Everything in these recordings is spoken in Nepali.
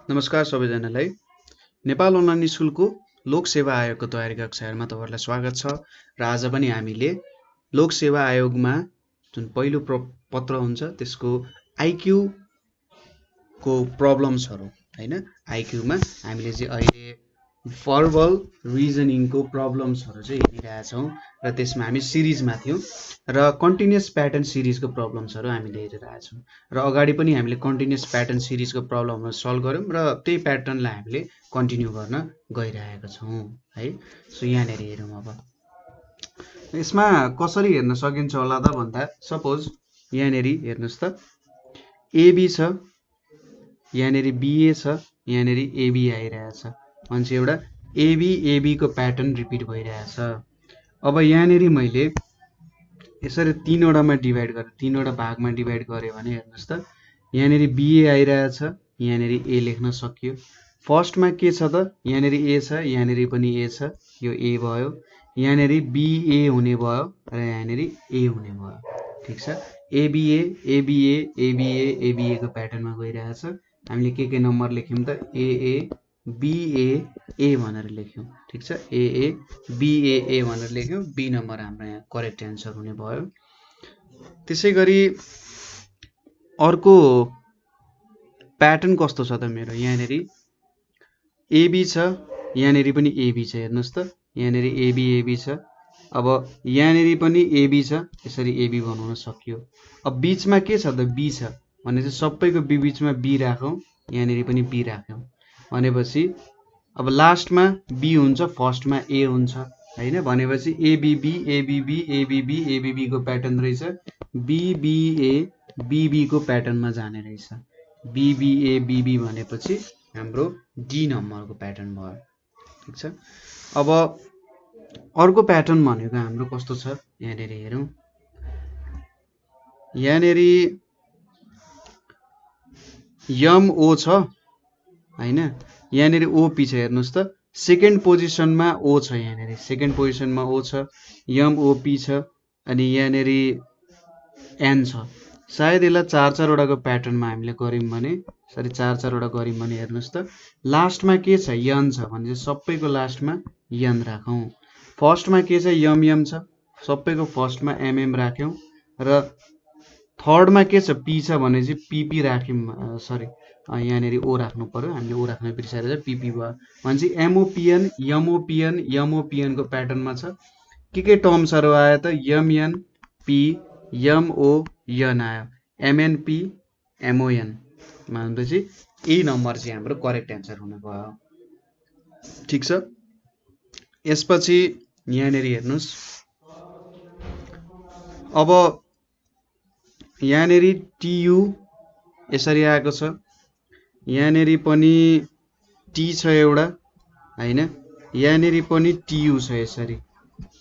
नमस्कार सबैजनालाई। नेपाल अनलाइन स्कुलको लोक सेवा आयोगको तयारी कक्षाहरूमा तपाईहरुलाई स्वागत छ र आज पनि हामीले लोक सेवा आयोगमा जुन पहिलो पत्र हुन्छ त्यसको आईक्यू को प्रब्लम्सहरु हैन आईक्यूमा हामीले चाहिँ अहिले भर्बल रिजनिङको प्रब्लम्सहरु चाहिँ हेरिरहेका छौं र त्यसमा हामी सिरिजमा थियौं र कन्टिन्युअस प्याटर्न सिरिजको प्रब्लम्सहरु हामीले हेरिरहेका छौं र अगाडि पनि हामीले कन्टिन्युअस प्याटर्न सिरिजको प्रब्लमहरु सल्भ गर्यौं र त्यही प्याटर्नलाई हामीले कन्टिन्यू गर्न गइरहेका छौं है। सो यहाँनेर हेरौं। अब यसमा कसरी हेर्न सकिन्छ होला त भन्दा सपोज यहाँनेर हेर्नुस् त एबी छ, यहाँनेर बीए छ, यहाँनेर एबी आइरहेछ भन्छ एउटा एबी को प्याटर्न रिपिट भइरहेछ। अब यहाँनेर मैले यसरी तीनवटामा डिभाइड गरेर तीनवटा भागमा डिभाइड गरे भने हेर्नुस् त यहाँनेर बीए आइरहेछ, यहाँनेर ए लेख्न सकियो। फर्स्टमा के छ त यहाँनेर ए छ, यहाँनेर पनि ए छ, यो ए भयो, यहाँनेर बीए हुने भयो र यहाँनेर ए हुने भयो। ठीक छ। एबीए एबीए एबीए एबीए को प्याटर्नमा गइरहेछ। हामीले के नम्बर लेख्यौं त एए बीए ए भनेर लेख्यौं। ठीक छ। एए बीए ए भनेर लेख्यौं। बी नम्बर हाम्रो यहाँ करेक्ट एन्सर हुने भयो। त्यसैगरी अर्को प्याटर्न कस्तो छ त मेरो यहाँनेर एबी छ, यहाँनेर पनि एबी छ। हेर्नुस् त यहाँनेर एबी छ। अब यहाँनेर पनि एबी छ, यसरी एबी बनाउन सकियो। अब बीचमा के छ त बी छ भने चाहिँ सबैको बी बीचमा बी राखौं, यहाँनेर पनि बी राख्यौं भनेपछि अब लास्टमा बी हुन्छ, फर्स्टमा ए हुन्छ हैन। भनेपछि एबीबी एबीबी एबीबी एबीबी को प्याटर्न रहेछ, बीबीए बीबी को प्याटर्नमा जाने रहेछ। बीबीए बीबी भनेपछि हाम्रो डी नम्बरको प्याटर्न भयो। ठीक छ। अब अर्को प्याटर्न भनेको हाम्रो कस्तो छ यहाँनेर हेरौं। यहाँनेर एमओ छ हैन, यहाँनेर ओपी छ। हेर्नुस् त सेकेन्ड पोजिसनमा ओ छ, यहाँनेर सेकेन्ड पोजिसनमा ओ छ, एमओपी छ अनि यहाँनेर एन छ। सायद यसलाई चार वटाको प्याटर्नमा हामीले गर्यौं भने सरी चार वटा गर्यौं भने हेर्नुस् त लास्टमा के छ एन छ भने चाहिँ सबैको लास्टमा एन राखौं। फर्स्टमा के छ एम छ, सबैको फर्स्टमा एमएम राख्यौं र थर्डमा के छ पी छ भने चाहिँ पीपी राख्यौं। सरी यहाँनेर ओ राख्नु पर्यो, हामीले ओ राख्न बिर्सेर पीपी भयो भने चाहिँ एमओपीएन एमओपीएन एमओपीएन को प्याटर्नमा छ। के टर्म्सहरु आयो त एमएन पी एमओ एन आयो, एमएनपी एमओएन भनेपछि ए नम्बर चाहिँ हाम्रो करेक्ट एन्सर हुने भयो। ठीक छ। यसपछि यहाँनेर हेर्नुस्। अब यहाँनेर टीयू यसरी आएको छ, यहाँनेर पनि टी छ एउटा हैन, यहाँनेर पनि टीयू छ, यसरी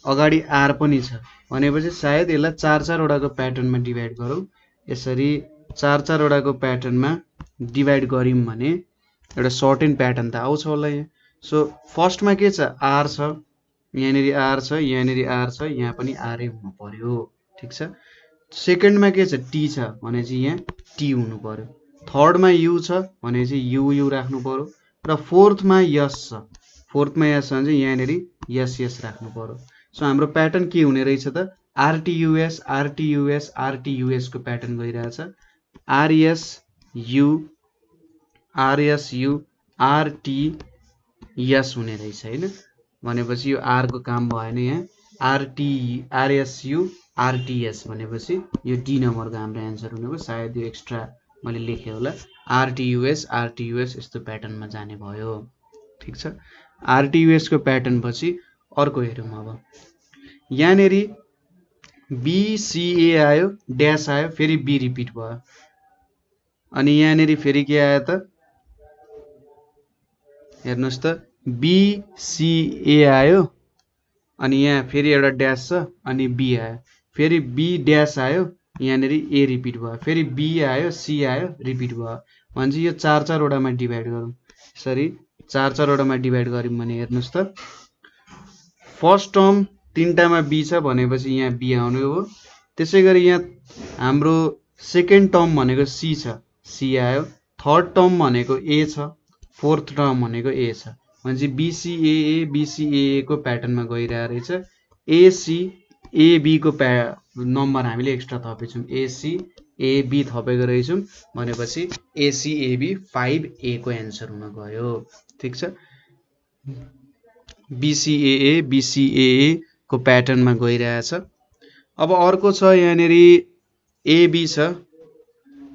अगाडि आर पनि छ भनेपछि सायद यसलाई चार वटाको प्याटर्नमा डिभाइड गरौँ। यसरी चार वटाको प्याटर्नमा डिभाइड गर्यौं भने एउटा सर्टेन प्याटर्न त आउँछ होला यहाँ। सो फर्स्टमा के छ आर छ, यहाँनेर आर छ, यहाँनेर आर छ, यहाँ पनि आरै हुनु पर्यो। ठीक छ। सेकेन्डमा के छ टी छ भने चाहिँ यहाँ टी हुनु पर्यो। थर्डमा यू छ भने चाहिँ यू राख्नु पर्यो र फोर्थमा यस छ, फोर्थमा यस छ भने चाहिँ यहाँनेर यस राख्नु पर्यो। सो हाम्रो प्याटर्न के हुने रहेछ त आरटीयूएस आरटीयूएस आरटीयूएस को प्याटर्न गइरहेछ। आरएसयू आरएसयू आरटीएस हुने रहेछ हैन। भनेपछि यो आर को काम भएन यहाँ, आरएसयू आरटीएस भनेपछि यो डी नम्बरको हाम्रो एन्सर हुने भयो। सायद यो एक्स्ट्रा मैले लेखे होला, आरटीयूएस आरटीयूएस यस्तो प्याटर्नमा जाने भयो। ठीक छ। आरटीयूएस को प्याटर्न पछि अर्को हेरौं। अब यहाँनेर बीसीए आयो, ड्यास आयो, फेरि बी रिपिट भयो अनि यहाँनेर फेरि के आयो त हेर्नुस् त बीसीए आयो अनि यहाँ फेरि एउटा ड्यास छ अनि बी आयो, फेरि बी ड्यास आयो, यहाँनेर ए रिपिट भयो, फेरि बी आयो सी आयो रिपिट भयो भने चाहिँ यो चार वटामा डिभाइड गरौँ। यसरी चार वटामा डिभाइड गर्यौं भने हेर्नुस् त फर्स्ट टर्म तीनटामा बी छ भनेपछि यहाँ बी आउने हो। त्यसैगरी यहाँ हाम्रो सेकेन्ड टर्म भनेको सी छ, सी आयो। थर्ड टर्म भनेको ए छ, फोर्थ टर्म भनेको ए छ भनेपछि BCAA को प्याटर्नमा गइरहेको रहेछ। ACAB को नम्बर हामीले एक्स्ट्रा थपेछौँ, ACAB थपेको रहेछौँ भनेपछि ACAB 5A को एन्सर हुन गयो। ठिक छ, BCAA को प्याटर्नमा गइरहेछ। अब अर्को छ यहाँनिर AB छ।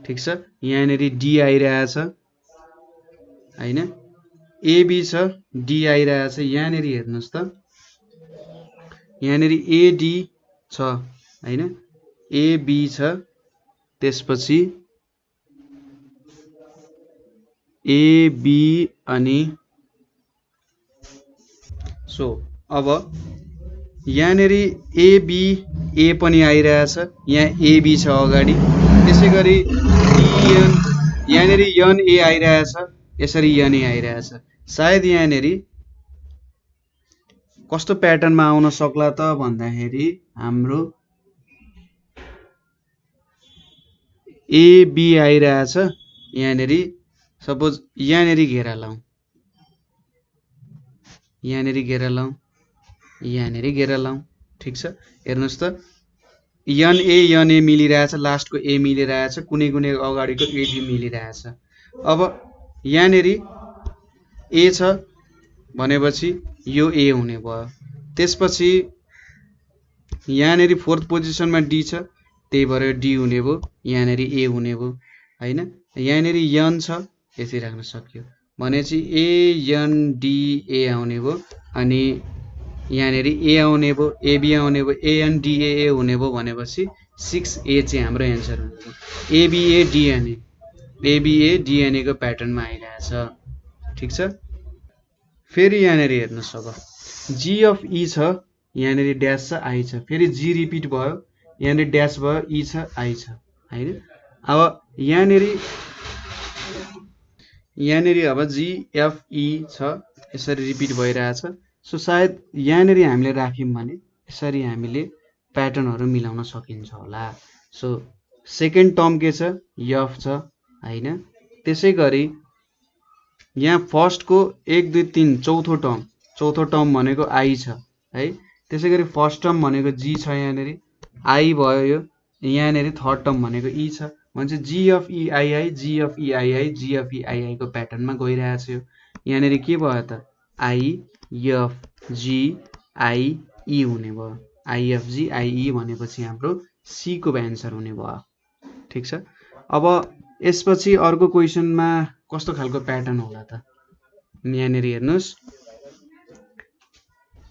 ठिक छ, यहाँनिर D आइरहेछ हैन, AB छ, D आइरहेछ। यहाँनिर हेर्नुस् त, यहाँनिर AD छ हैन, AB छ, त्यसपछि AB अनि सो अब यहाँनिर ABA पनि आइरहेछ, यहाँ AB छ अगाडि, त्यसैगरी DN, यहाँनिर NA आइरहेछ, यसरी NA आइरहेछ। सायद यहाँनिर कस्तो प्याटर्नमा आउन सक्ला त भन्दाखेरि हाम्रो AB आइरहेछ, यहाँनिर सपोज यहाँनिर घेरा लाउँ, यहाँनिर घेरा लाउँ, यहाँनिर घेरा लाउँ। ठिक छ, हेर्नुस् त NA मिलिरहेछ, लास्टको A मिलिरहेछ, कुनै कुनै अगाडिको AB मिलिरहेछ। अब यहाँनिर A छ भनेपछि यो A हुने भयो। त्यसपछि यहाँनिर फोर्थ पोजिसनमा D छ, त्यही भएर D हुने भयो, यहाँनिर A हुने भयो हैन। यहाँनिर N छ, यसरी राख्न सकियो भनेपछि ANDA आउने भयो, अनि यहाँनिर A आउने भयो, AB आउने भयो, ANDAA हुने भयो भनेपछि 6A चाहिँ हाम्रो एन्सर हुने भयो। ABA को प्याटर्नमा आइरहेछ। ठिक छ, फेरि यहाँनिर हेर्नुस्, अब G अफ E छ, यहाँनिर ड्यास छ, I छ, फेरि G रिपिट भयो, यहाँनिर ड्यास भयो, E छ, I छ हैन। अब यहाँनिर अब GFE छ, यसरी रिपिट भइरहेछ। सो सायद यहाँनिर हामीले राख्यौँ भने यसरी हामीले प्याटर्नहरू मिलाउन सकिन्छ होला। सो सेकेन्ड टर्म के छ, F छ हैन। त्यसैगरी यहाँ फर्स्टको 1 2 3 चौथो टर्म भनेको I छ है। त्यसैगरी फर्स्ट टर्म भनेको G छ, यहाँनिर I भयो, यो यहाँनिर थर्ड टर्म भनेको E छ भनेपछि GFEII को प्याटर्नमा गइरहेछ। यो यहाँनिर के भयो त, IFGIE हुने भयो, IFGIE भनेपछि हाम्रो C को एन्सर हुने भयो। ठिक छ, अब यसपछि अर्को क्वेसनमा कस्तो खालको प्याटर्न होला त, यहाँनिर हेर्नुस्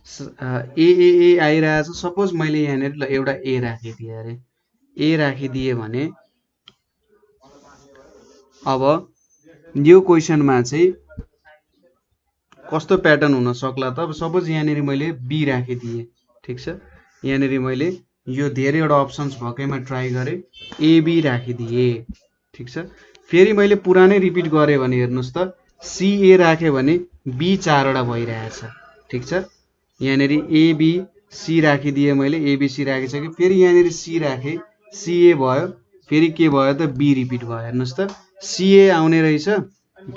AAA आइरहेछ। सपोज मैले यहाँनिर एउटा A राखिदिएँ अरे, A राखिदिएँ भने अब यो क्वेसनमा चाहिँ कस्तो प्याटर्न हुन सक्ला त। सपोज यहाँनिर मैले B राखिदिएँ। ठिक छ, यहाँनिर मैले यो धेरैवटा अप्सन्स भएकैमा ट्राई गरेँ, AB राखिदिएँ। ठिक छ, फेरि मैले पुरानै रिपिट गरेँ भने हेर्नुस् त, CA राखेँ भने B 4 वटा भइरहेछ। ठिक छ, यहाँनिर ABC राखिदिएँ मैले, ABC राखिसकेँ, फेरि यहाँनिर C राखेँ, CA भयो, फेरि के भयो त, B रिपिट भयो। हेर्नुस् त, CA आउने रहेछ,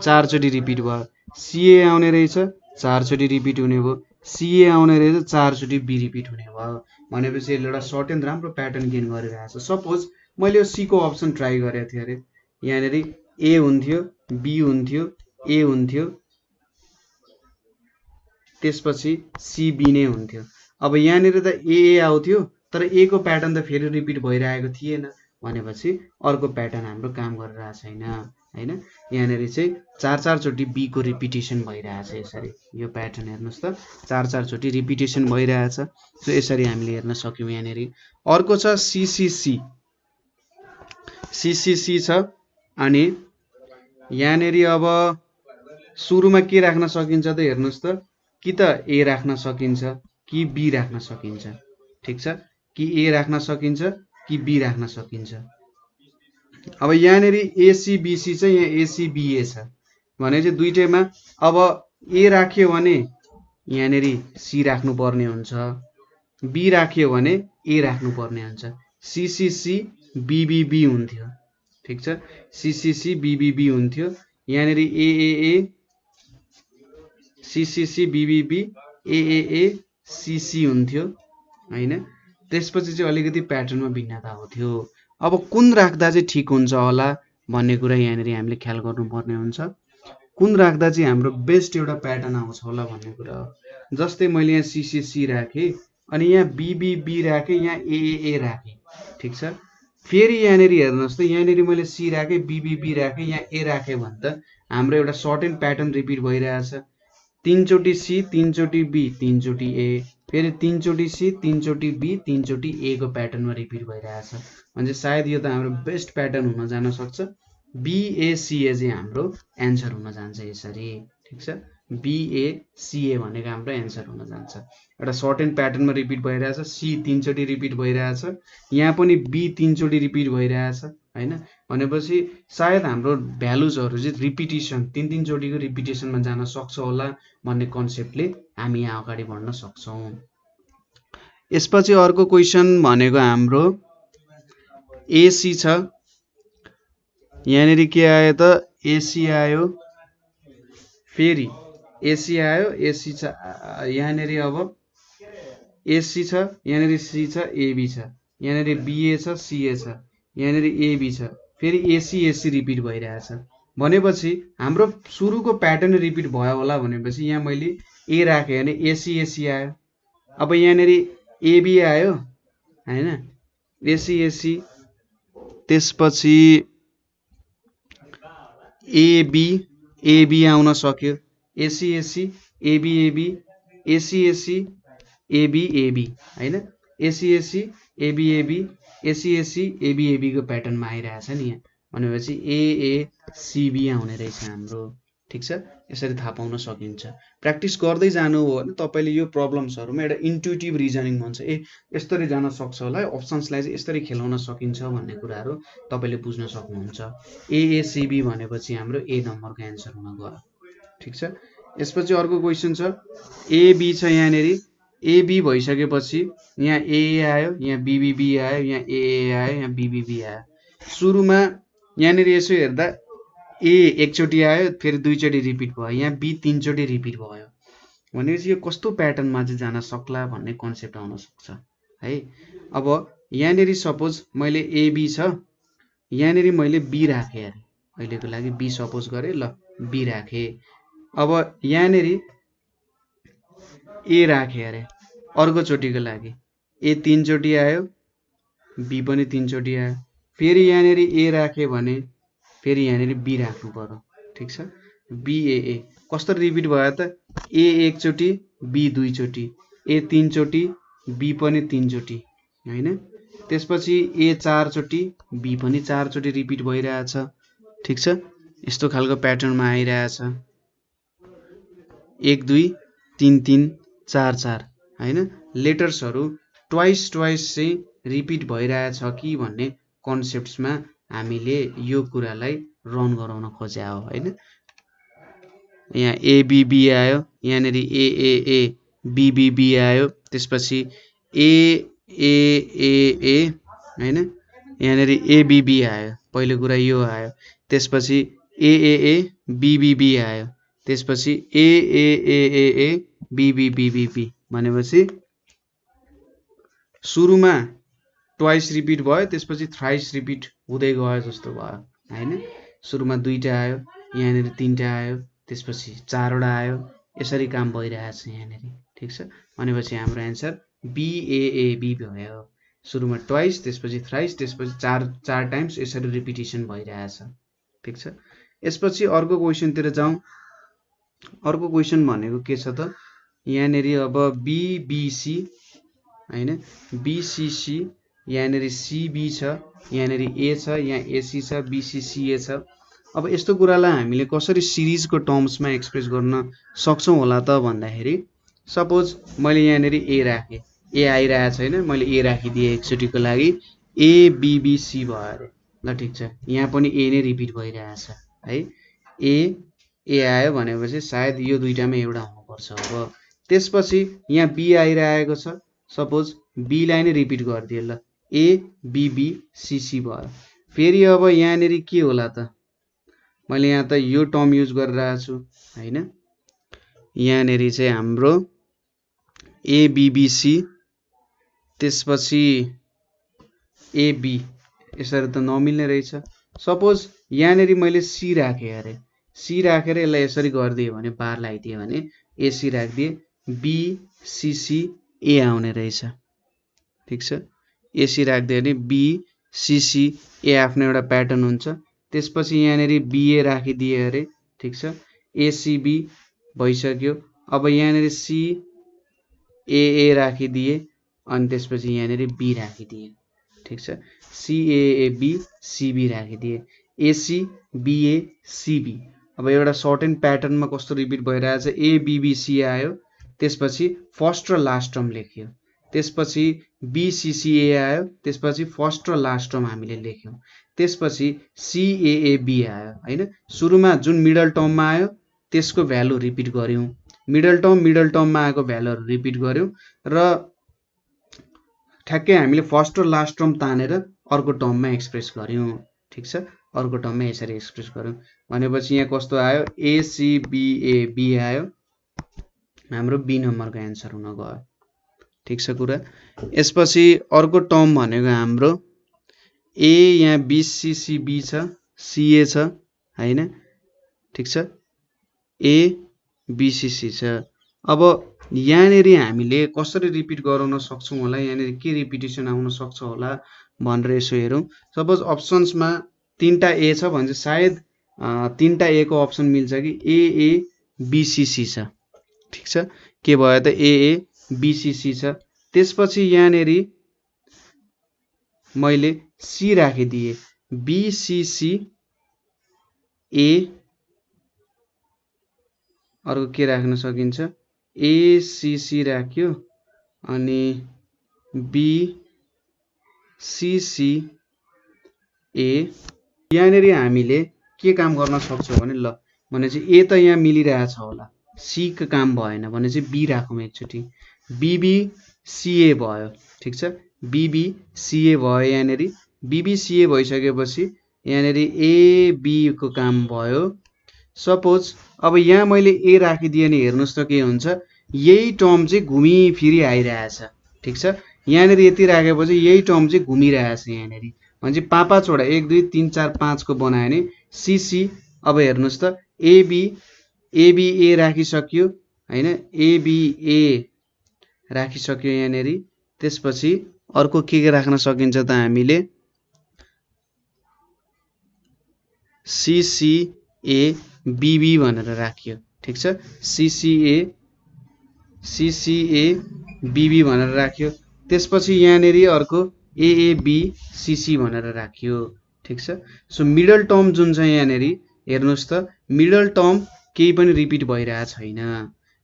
4 चोटि रिपिट भयो, CA आउने रहेछ, 4 चोटि रिपिट हुने भयो, CA आउने रहेछ, 4 चोटि B रिपिट हुने भयो भनेपछि यसले एउटा सर्ट एन्ड राम्रो प्याटर्न गेन गरिरहेछ। सपोज मैले यो C को अप्सन ट्राई गरेको थिएँ अरे, यहाँनिर A हुन्थ्यो, B हुन्थ्यो, A हुन्थ्यो, त्यसपछि CB नै हुन्थ्यो। अब यहाँनिर त AA आउँथ्यो, तर A को प्याटर्न त फेरि रिपिट भइरहेको थिएन भनेपछि अर्को प्याटर्न हाम्रो काम गरिरहेको छैन हैन। यहाँनिर चाहिँ 4 चोटि B को रिपिटेसन भइरहेछ। यसरी यो प्याटर्न हेर्नुस् त, 4 चोटि रिपिटेसन भइरहेछ। सो यसरी हामीले हेर्न सक्यौँ। यहाँनिर अर्को छ CCC छ, अनि यहाँनिर अब सुरुमा के राख्न सकिन्छ त, हेर्नुस् त, कि त A राख्न सकिन्छ कि B राख्न सकिन्छ। ठिक छ, कि A राख्न सकिन्छ कि B राख्न सकिन्छ। अब यहाँनिर ACBC छ, यहाँ ACBA छ भने चाहिँ दुईटैमा अब A राख्यो भने यहाँनिर C राख्नुपर्ने हुन्छ, B राख्यो भने A राख्नुपर्ने हुन्छ, CCC BBB हुन्थ्यो। ठिक छ, CCC BBB हुन्थ्यो, यहाँनिर AAA CCC BBB AAA CC हुन्थ्यो हैन। त्यसपछि चाहिँ अलिकति प्याटर्नमा भिन्नता हुन्थ्यो। अब कुन राख्दा चाहिँ ठिक हुन्छ होला भन्ने कुरा यहाँनिर हामीले ख्याल गर्नुपर्ने हुन्छ। कुन राख्दा चाहिँ हाम्रो बेस्ट एउटा प्याटर्न आउँछ होला भन्ने कुरा हो। जस्तै मैले यहाँ CCC राखेँ अनि यहाँ BBB राखेँ, यहाँ AAA राखेँ, ठिक छ। फेरि यहाँनिर हेर्नुहोस् त, यहाँनिर मैले C राखेँ, BBB राखेँ, यहाँ A राखेँ भने त हाम्रो एउटा सर्ट एन्ड प्याटर्न रिपिट भइरहेछ। 3 चोटि C 3 चोटि B 3 चोटि A, फेरि 3 चोटि C 3 चोटि B 3 चोटि A को प्याटर्नमा रिपिट भइरहेछ। भने सायद यो त हाम्रो बेस्ट प्याटर्न हुन जान सक्छ। BACA चाहिँ हाम्रो एन्सर हुन जान्छ यसरी, ठिक छ। BACA भनेको हाम्रो एन्सर हुन जान्छ। एउटा सर्ट एन्ड प्याटर्नमा रिपिट भइरहेछ। C 3 चोटि रिपिट भइरहेछ, यहाँ पनि B 3 चोटि रिपिट भइरहेछ हैन। भनेपछि सायद हाम्रो भ्यालुजहरू चाहिँ रिपिटेसन 3 चोटिको रिपिटेसनमा जान सक्छ होला भन्ने कन्सेप्टले हामी यहाँ अगाडि बढ्न सक्छौँ। यसपछि अर्को क्वेसन भनेको हाम्रो AC छ। यहाँनिर के आयो त AC आयो, फेरि AC आयो, AC छ यहाँनिर। अब AC छ, यहाँनिर C छ, AB छ, यहाँनिर BA छ, CA छ, यहाँनिर AB छ, फेरि AC रिपिट भइरहेछ। भनेपछि हाम्रो सुरुको प्याटर्न रिपिट भयो होला। भनेपछि यहाँ मैले A राखेँ भने AC आयो। अब यहाँनिर AB आयो हैन, AC, त्यसपछि AB आउन सक्यो, AC AB AC AB हैन। AC AB को प्याटर्नमा आइरहेछ नि यहाँ। भनेपछि AACB आउने रहेछ हाम्रो, ठिक छ। यसरी थाहा पाउन सकिन्छ। प्र्याक्टिस गर्दै जानु हो भने तपाईँले यो प्रब्लम्सहरूमा एउटा इन्ट्युटिभ रिजनिङ भन्छ, यसरी जान सक्छ होला, अप्सन्सलाई चाहिँ यसरी खेलाउन सकिन्छ भन्ने कुराहरू तपाईँले बुझ्न सक्नुहुन्छ। AACB भनेपछि हाम्रो A नम्बरको एन्सर हुन गयो, ठिक छ। यसपछि अर्को क्वेसन छ। AB छ यहाँनिर, AB भइसकेपछि यहाँ AA आयो, यहाँ BBB आयो, यहाँ AA आयो, यहाँ BBB आयो। सुरुमा यहाँनिर यसो हेर्दा A एकचोटि आयो, फेरि 2 चोटि रिपिट भयो, यहाँ B 3 चोटि रिपिट भयो। भनेपछि यो कस्तो प्याटर्नमा चाहिँ जान सक्ला भन्ने कन्सेप्ट आउन सक्छ है। अब यहाँनिर सपोज मैले AB छ, यहाँनिर मैले B राखेँ अरे, अहिलेको लागि B सपोज गरेँ ल, B राखेँ। अब यहाँनिर A राखेँ अरे, अर्कोचोटिको लागि A 3 चोटि आयो, B पनि 3 चोटि आयो। फेरि यहाँनिर A राखेँ भने फेरि यहाँनिर B राख्नु पर्यो, ठिक छ। BAA कस्तो रिपिट भयो त, A एकचोटि, B 2 चोटि, A 3 चोटि, B पनि 3 चोटि हैन। त्यसपछि A 4 चोटि, B पनि 4 चोटि रिपिट भइरहेछ, ठिक छ। यस्तो खालको प्याटर्नमा आइरहेछ। 1 2 3 3 4 4 हैन। लेटर्सहरू ट्वाइस चाहिँ रिपिट भइरहेछ कि भन्ने कन्सेप्ट्समा हामीले यो कुरालाई रन गराउन खोज्या हो हैन। यहाँ ABB आयो, यहाँनिर AAA BBB आयो, त्यसपछि AAA हैन, यहाँनिर ABB आयो, पहिलो कुरा यो आयो। त्यसपछि AAA BBB आयो, त्यसपछि AAA BBB भनेपछि सुरुमा ट्वाइस रिपिट भयो, त्यसपछि थ्राइस रिपिट हुँदै गयो जस्तो भयो हैन। सुरुमा 2टा आयो, यहाँनिर 3टा आयो, त्यसपछि 4वटा आयो, यसरी काम भइरहेछ यहाँनिर, ठिक छ। भनेपछि हाम्रो एन्सर BAAB भयो। सुरुमा ट्वाइस, त्यसपछि थ्राइस, त्यसपछि 4 टाइम्स यसरी रिपिटेसन भइरहेछ, ठिक छ। यसपछि अर्को क्वेसनतिर जाउँ। अर्को क्वेसन भनेको के छ त, यहाँनिर अब BBC हैन, BCC, यहाँनिर CB छ, यहाँनिर A छ, यहाँ AC छ, BCCA छ। अब यस्तो कुरालाई हामीले कसरी सिरिजको टर्म्समा एक्सप्रेस गर्न सक्छौँ होला त भन्दाखेरि, सपोज मैले यहाँनिर A राखेँ, A आइरहेछ हैन, मैले A राखिदिएँ एकचोटिको लागि, ABBC भयो अरे ल, ठिक छ। यहाँ पनि A नै रिपिट भइरहेछ है। A आयो भनेपछि सायद यो दुईटामा एउटा हुनुपर्छ। अब त्यसपछि यहाँ B आइरहेको छ, सपोज B लाई नै रिपिट गरिदिए ल, ABBCC भयो। फेरि अब यहाँनिर के होला त, मैले यहाँ त यो टर्म युज गरिरहेको छु हैन। यहाँनेरि चाहिँ हाम्रो एबिबिसी, त्यसपछि एबी, यसरी त नमिल्ने रहेछ। सपोज यहाँनेरि मैले सी राखेँ अरे, सी राखेर यसलाई यसरी गरिदिएँ भने, बार लगाइदिएँ भने एसी राखिदिएँ, बिसिसी ए आउने रहेछ। ठिक छ, एसी राखिदियो भने बिसिसी ए आफ्नो एउटा प्याटर्न हुन्छ। त्यसपछि यहाँनेरि बिए राखिदिए अरे, ठिक छ, एसिबी भइसक्यो। अब यहाँनेरि सिएए राखिदिए अनि त्यसपछि यहाँनेरि बी राखिदिए। ठिक छ, सिएएबी सिबी राखिदिए, एसी बिए सिबी। अब एउटा सर्टेन प्याटर्नमा कस्तो रिपिट भइरहेछ, एबिबिसी आयो, त्यसपछि फर्स्ट र लास्ट टर्म लेख्यो, त्यसपछि बिसिसिए आयो, त्यसपछि फर्स्ट र लास्ट टर्म हामीले लेख्यौँ, त्यसपछि सिएएबी आयो हैन। सुरुमा जुन मिडल टर्ममा आयो त्यसको भ्यालु रिपिट गर्यौँ, मिडल टर्ममा आएको भ्यालुहरू रिपिट गर्यौँ र ठ्याक्कै हामीले फर्स्ट र लास्ट टर्म तानेर अर्को टर्ममा एक्सप्रेस गर्यौँ। ठिक छ, अर्को टर्ममा यसरी एक्सप्रेस गर्यौँ भनेपछि यहाँ कस्तो आयो, एसिबिएबी आयो, हाम्रो बी नम्बरको एन्सर हुन गयो। ठिक छ कुरा। यसपछि अर्को टर्म भनेको हाम्रो ए, यहाँ बिसिसिबी छ, सिए छ हैन। ठिक छ, ए बिसिसी छ। अब यहाँनेरि हामीले कसरी रिपिट गराउन सक्छौँ होला, यहाँनेरि के रिपिटेसन आउन सक्छ होला भनेर यसो हेरौँ। सपोज अप्सन्समा 3टा ए छ भने चाहिँ सायद 3टा ए को अप्सन मिल्छ कि एए बिसिसी छ। ठिक छ, के भयो त एए बिसिसी छ। त्यसपछि यहाँनेरि मैले सी राखिदिएँ, बिसिसी ए, अर्को के राख्न सकिन्छ, एसिसी राख्यो अनि बिसिसी ए। यहाँनेरि हामीले के काम गर्न सक्छौँ भने, ल भनेपछि ए त यहाँ मिलिरहेछ होला, सी को काम भएन भने चाहिँ बी राखौँ एकचोटि, बिबिसिए भयो। ठिक छ, बिबिसिए भयो, यहाँनेरि बिबिसिए भइसकेपछि यहाँनेरि एबी को काम भयो। सपोज अब यहाँ मैले ए राखिदिएँ नि, हेर्नुहोस् त के हुन्छ, यही टर्म चाहिँ घुमिफिरी आइरहेछ। ठिक छ, यहाँनेरि यति राखेपछि यही टर्म चाहिँ घुमिरहेछ यहाँनेरि, भने चाहिँ 5-5वटा 1 2 3 4 5 को बनायो भने सिसी। अब हेर्नुहोस् त एबीए राखिसक्यो हैन, एबीए राखिसक्यो यहाँनेरि। त्यसपछि अर्को के राख्न सकिन्छ त हामीले, सिसिए बीबी भनेर राखियो। ठिक छ, सिसिए बीबी भनेर राख्यो। त्यसपछि यहाँनेरि अर्को एएबीसीसी भनेर राखियो। ठिक छ, सो मिडल टर्म जुन छ यहाँनेरि हेर्नुहोस् त, मिडल टर्म केही पनि रिपिट भइरहेको छैन।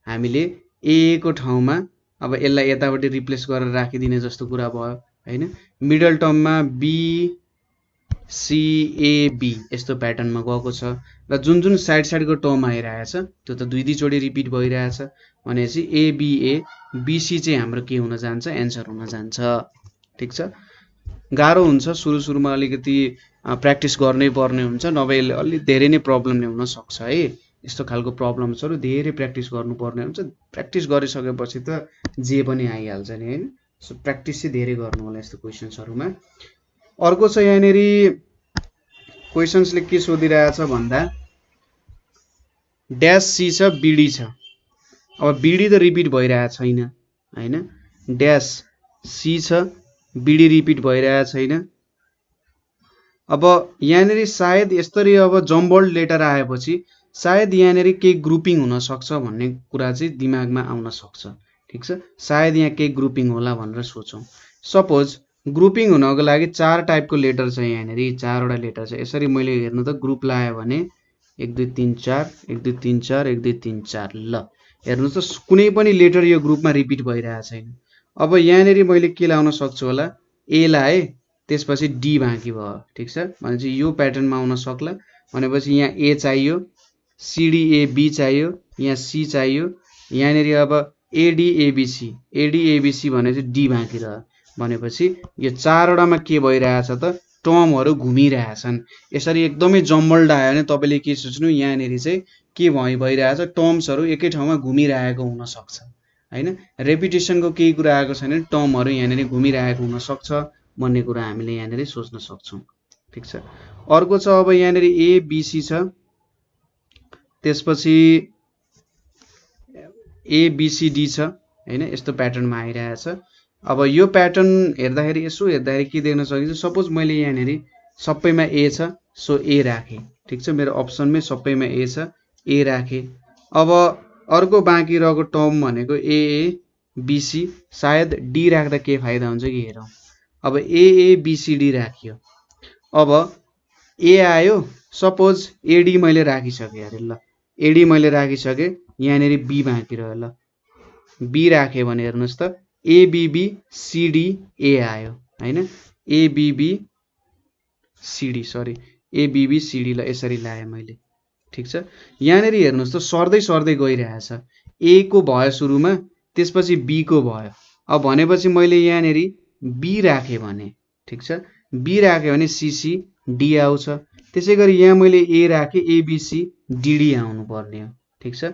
हामीले ए को ठाउँमा अब यसलाई यतापट्टि रिप्लेस गरेर राखिदिने जस्तो कुरा भयो हैन। मिडल टर्ममा बिसिएबी यस्तो प्याटर्नमा गएको छ र जुन जुन साइडको टर्म आइरहेछ त्यो त दुई चोटि रिपिट भइरहेछ भनेपछि एबिए बिसी चाहिँ हाम्रो के हुन जान्छ, एन्सर हुन जान्छ। ठिक छ, गाह्रो हुन्छ सुरुमा अलिकति प्र्याक्टिस गर्नै पर्ने हुन्छ, नभए अलि धेरै नै प्रब्लम ल्याउन सक्छ है। यस्तो खालको प्रब्लम्सहरू धेरै प्र्याक्टिस गर्नुपर्ने हुन्छ, प्र्याक्टिस गरिसकेपछि त जे पनि आइहाल्छ नि हैन। सो प्र्याक्टिस चाहिँ धेरै गर्नु होला यस्तो क्वेसन्सहरुमा। अर्को छ यहाँनेरि क्वेसन्सले के सोधिरहेछ भन्दा ड्याश सी छ बीडी छ। अब बीडी त रिपिट भइरहेको छैन हैन, ड्याश सी छ बीडी रिपिट भइरहेको छैन। अब यहाँनेरि सायद यसरी अब जम्बल्ड लेटर आएपछि सायद यहाँनेरि केही ग्रुपिङ हुन सक्छ भन्ने कुरा चाहिँ दिमागमा आउन सक्छ। ठिक छ, सायद यहाँ केही ग्रुपिङ होला भनेर सोचौं। सपोज ग्रुपिङ हुनको लागि 4 टाइपको लेटर छ यहाँनेरि, 4 वटा लेटर छ। यसरी मैले हेर्नु त ग्रुप लाए भने 1 2 3 4 1 2 3 4 1 2 3 4 ल हेर्नुस् त कुनै पनि लेटर यो ग्रुपमा रिपिट भइरहेको छैन। अब यहाँनेरि मैले के लाउन सक्छु होला, ए लाए त्यसपछि डी बाँकी भयो। ठिक छ, भनेपछि यो प्याटर्नमा आउन सक्ला। भनेपछि यहाँ ए चाहियो, सीडीएबी चाहियो, यहाँ सी चाहियो, यहाँनेरि अब एडीएबीसी भने चाहिँ डी बाँकी रह्यो। भनेपछि यो 4 वटामा के भइरहेछ त, टर्महरु घुमिरहेछन्। यसरी एकदमै जम्बल्ड आयो भने तपाईले के सोच्नु, यहाँनेरि चाहिँ के भइरहेछ, टर्म्सहरू एकै ठाउँमा घुमिरहेको हुन सक्छ हैन। रेपिटेसनको केही कुरा आएको छैन भने टर्महरू यहाँनिर घुमिरहेको हुन सक्छ भन्ने कुरा हामीले यहाँनिर सोच्न सक्छौँ। ठिक छ। अर्को छ अब यहाँनिर एबिसी छ, त्यसपछि एबिसिडी छ हैन, यस्तो प्याटर्नमा आइरहेछ। अब यो प्याटर्न हेर्दाखेरि यसो हेर्दाखेरि के देख्न सकिन्छ, सपोज मैले यहाँनिर सबैमा ए छ सो ए राखेँ। ठिक छ, मेरो अप्सनमै सबैमा ए छ, ए राखेँ। अब अर्को बाँकी रहेको टर्म भनेको एएबिसी, सायद डी राख्दा के फाइदा हुन्छ कि हेरौँ। अब एएबिसिडी राखियो, अब ए आयो, सपोज एडी मैले राखिसकेँ अरे, ल एडी मैले राखिसकेँ, यहाँनिर बी बाँकी रह्यो। ल बी राखेँ भने हेर्नुहोस् त एबिबिसिडी ए आयो हैन, एबिबिसिडी सरी एबिबिसिडी, ल यसरी लाएँ मैले। ठिक छ। यहाँनिर हेर्नुहोस् त सर्दै सर्दै गइरहेछ, ए को भयो सुरुमा, त्यसपछि बी को भयो। अब भनेपछि मैले यहाँनिर बी राखेँ भने, ठिक छ, बी राखेँ भने सिसी डी आउँछ। त्यसै गरी यहाँ मैले ए राखेँ, एबिसी डिडी आउनु पर्ने हो। ठिक छ।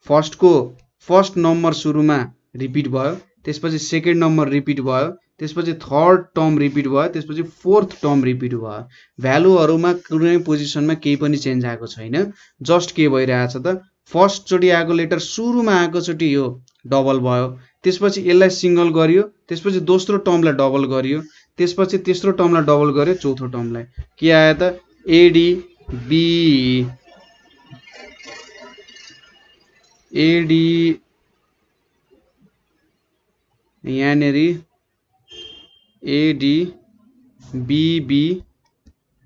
फर्स्ट नम्बर सुरुमा रिपिट भयो, त्यसपछि सेकेन्ड नम्बर रिपिट भयो, त्यसपछि थर्ड टर्म रिपिट भयो, त्यसपछि फोर्थ टर्म रिपिट भयो। भ्यालुहरूमा कुनै पोजिसनमा केही पनि चेन्ज आएको छैन, जस्ट के भइरहेछ त फर्स्टचोटि आएको लेटर सुरुमा आएकोचोटि यो डबल भयो, त्यसपछि यसलाई सिङ्गल गरियो, त्यसपछि दोस्रो टर्मलाई डबल गरियो, त्यसपछि तेस्रो टर्मलाई डबल गर्यो, चौथो टर्मलाई के आयो त एडी यहाँनिर एडी बिबी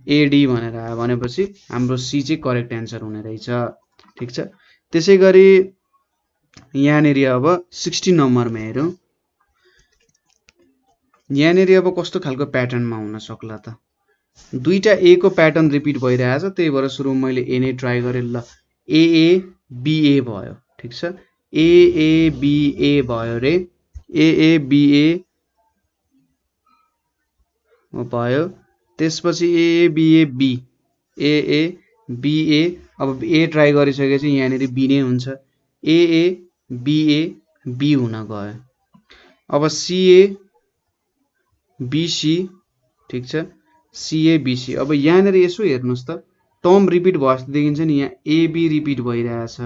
एडी भनेर आयो भनेपछि हाम्रो सी चाहिँ करेक्ट एन्सर हुने रहेछ। ठिक छ। त्यसै गरी यहाँनिर अब 60 नम्बरमा हेरौँ, यहाँनिर अब कस्तो खालको प्याटर्नमा हुन सक्ला त, दुईटा ए को प्याटर्न रिपिट भइरहेछ, त्यही भएर सुरु मैले ए नै ट्राई गरेँ। ल एएबिए भयो। ठिक छ, एएबिए भयो रे, एएबिए भयो, त्यसपछि एएबिएबी, एएबिए, अब ए ट्राई गरिसकेपछि यहाँनिर बी नै हुन्छ, एएबिएबी हुन गयो। अब सिएबिसी, ठिक छ, सिएबिसी। अब यहाँनिर यसो हेर्नुहोस् त टर्म रिपिट भयो जस्तो देखिन्छ नि, यहाँ एबी रिपिट भइरहेछ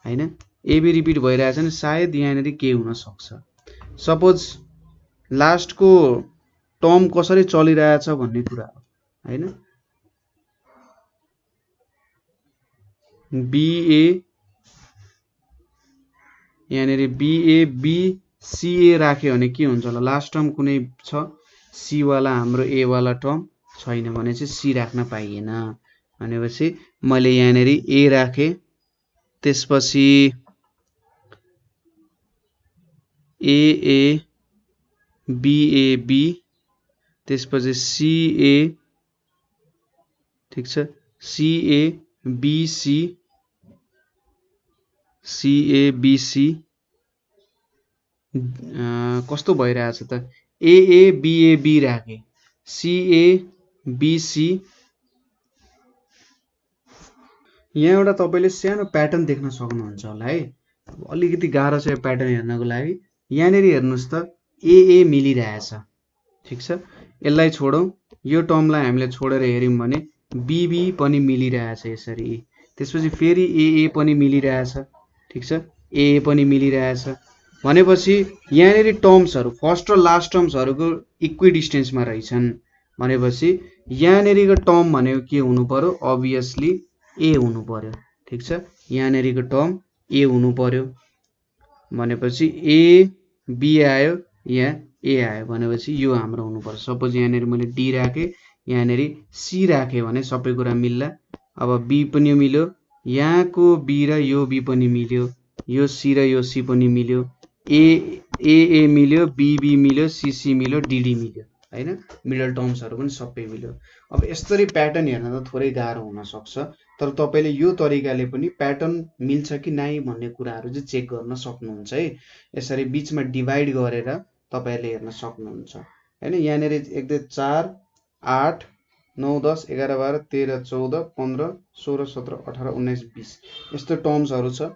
हैन, एबी रिपिट भइरहेछ नि, सायद यहाँनिर के हुन सक्छ, सपोज लास्टको टर्म कसरी चलिरहेछ भन्ने कुरा हो हैन। बिए यहाँनिर बिएबी सिए राख्यो भने के हुन्छ होला, लास्ट टर्म कुनै छ, सी वाला हाम्रो ए वाला टर्म छैन भने चाहिँ सी राख्न पाइएन, भनेपछि मैले यहाँनिर ए राखेँ, त्यसपछि एएबिएबी, त्यसपछि सिए, ठिक छ, सिएबिसी, सिएबिसी कस्तो भइरहेछ त, एएबिएबी राखेँ, सिएबिसी। यहाँ एउटा तपाईँले सानो प्याटर्न देख्न सक्नुहुन्छ होला है, अलिकति गाह्रो छ यो प्याटर्न हेर्नको लागि। यहाँनिर हेर्नुहोस् त एए मिलिरहेछ। ठिक छ, यसलाई छोडौँ, यो टर्मलाई हामीले छोडेर हेऱ्यौँ भने बिबी पनि मिलिरहेछ यसरी, त्यसपछि फेरि एए पनि मिलिरहेछ। ठिक छ, एए पनि मिलिरहेछ भनेपछि यहाँनिर टर्म्सहरू फर्स्ट र लास्ट टर्म्सहरूको इक्वि डिस्टेन्समा रहेछन्, भनेपछि यहाँनिरको टर्म भनेको के हुनु पर्यो, अभियसली ए हुनु पर्यो। ठिक छ, यहाँनिरको टर्म ए हुनु पर्यो, भनेपछि ए बी आयो, यहाँ ए आयो, भनेपछि यो हाम्रो हुनु पर्छ। सपोज यहाँनिर मैले डी राखेँ, यहाँनिर सी राखेँ भने सबै कुरा मिल्ला। अब बी पनि मिल्यो, यहाँको बी र यो बी पनि मिल्यो, यो सी र यो सी पनि मिल्यो, ए मिल्यो, बीबी मिल्यो, सीसी मिल्यो, डिडी मिल्यो हैन, मिडल टर्म्सहरू पनि सबै मिल्यो। अब यसरी प्याटर्न हेर्न त थोरै गाह्रो हुन सक्छ, तर तपाईँले यो तरिकाले पनि प्याटर्न मिल्छ कि नाइ भन्ने कुराहरू चाहिँ चेक गर्न सक्नुहुन्छ है। यसरी बिचमा डिभाइड गरेर तपाईँहरूले हेर्न सक्नुहुन्छ हैन। यहाँनिर 1 2 4 8 9 10 11 12 13 14 15 16 17 18 19 20 यस्तो टर्म्सहरू छ।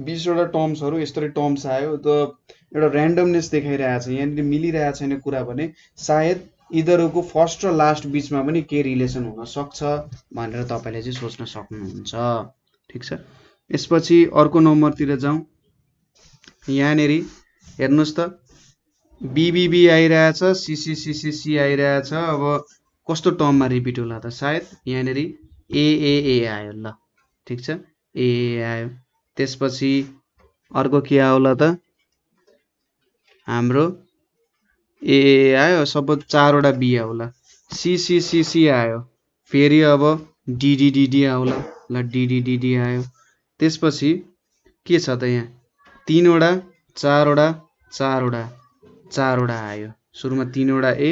20 वटा टर्म्सहरू यसरी टर्म्स आयो त एउटा र्यान्डमनेस देखाइरहेको छ, यहाँनिर मिलिरहेको छैन कुरा भने सायद यिनीहरूको फर्स्ट र लास्ट बिचमा पनि के रिलेसन हुन सक्छ भनेर तपाईँले चाहिँ सोच्न सक्नुहुन्छ। ठिक छ, यसपछि अर्को नम्बरतिर जाउँ। यहाँनिर हेर्नुहोस् त बीबीबी आइरहेछ, सीसीसीसीसी आइरहेछ। अब कस्तो टर्ममा रिपिट होला त? सायद यहाँनिर एएए आयो। ल ठिक छ, एए आयो। त्यसपछि अर्को के आयो होला त? हाम्रो एए आयो, सपोज 4 वटा बी आउला। सीसीसीसी आयो, फेरि अब डीडीडीडी आउला। ल डीडीडीडी आयो। त्यसपछि के छ त? यहाँ 3 वटा 4 वटा 4 वटा 4 वटा आयो। सुरुमा 3 वटा ए,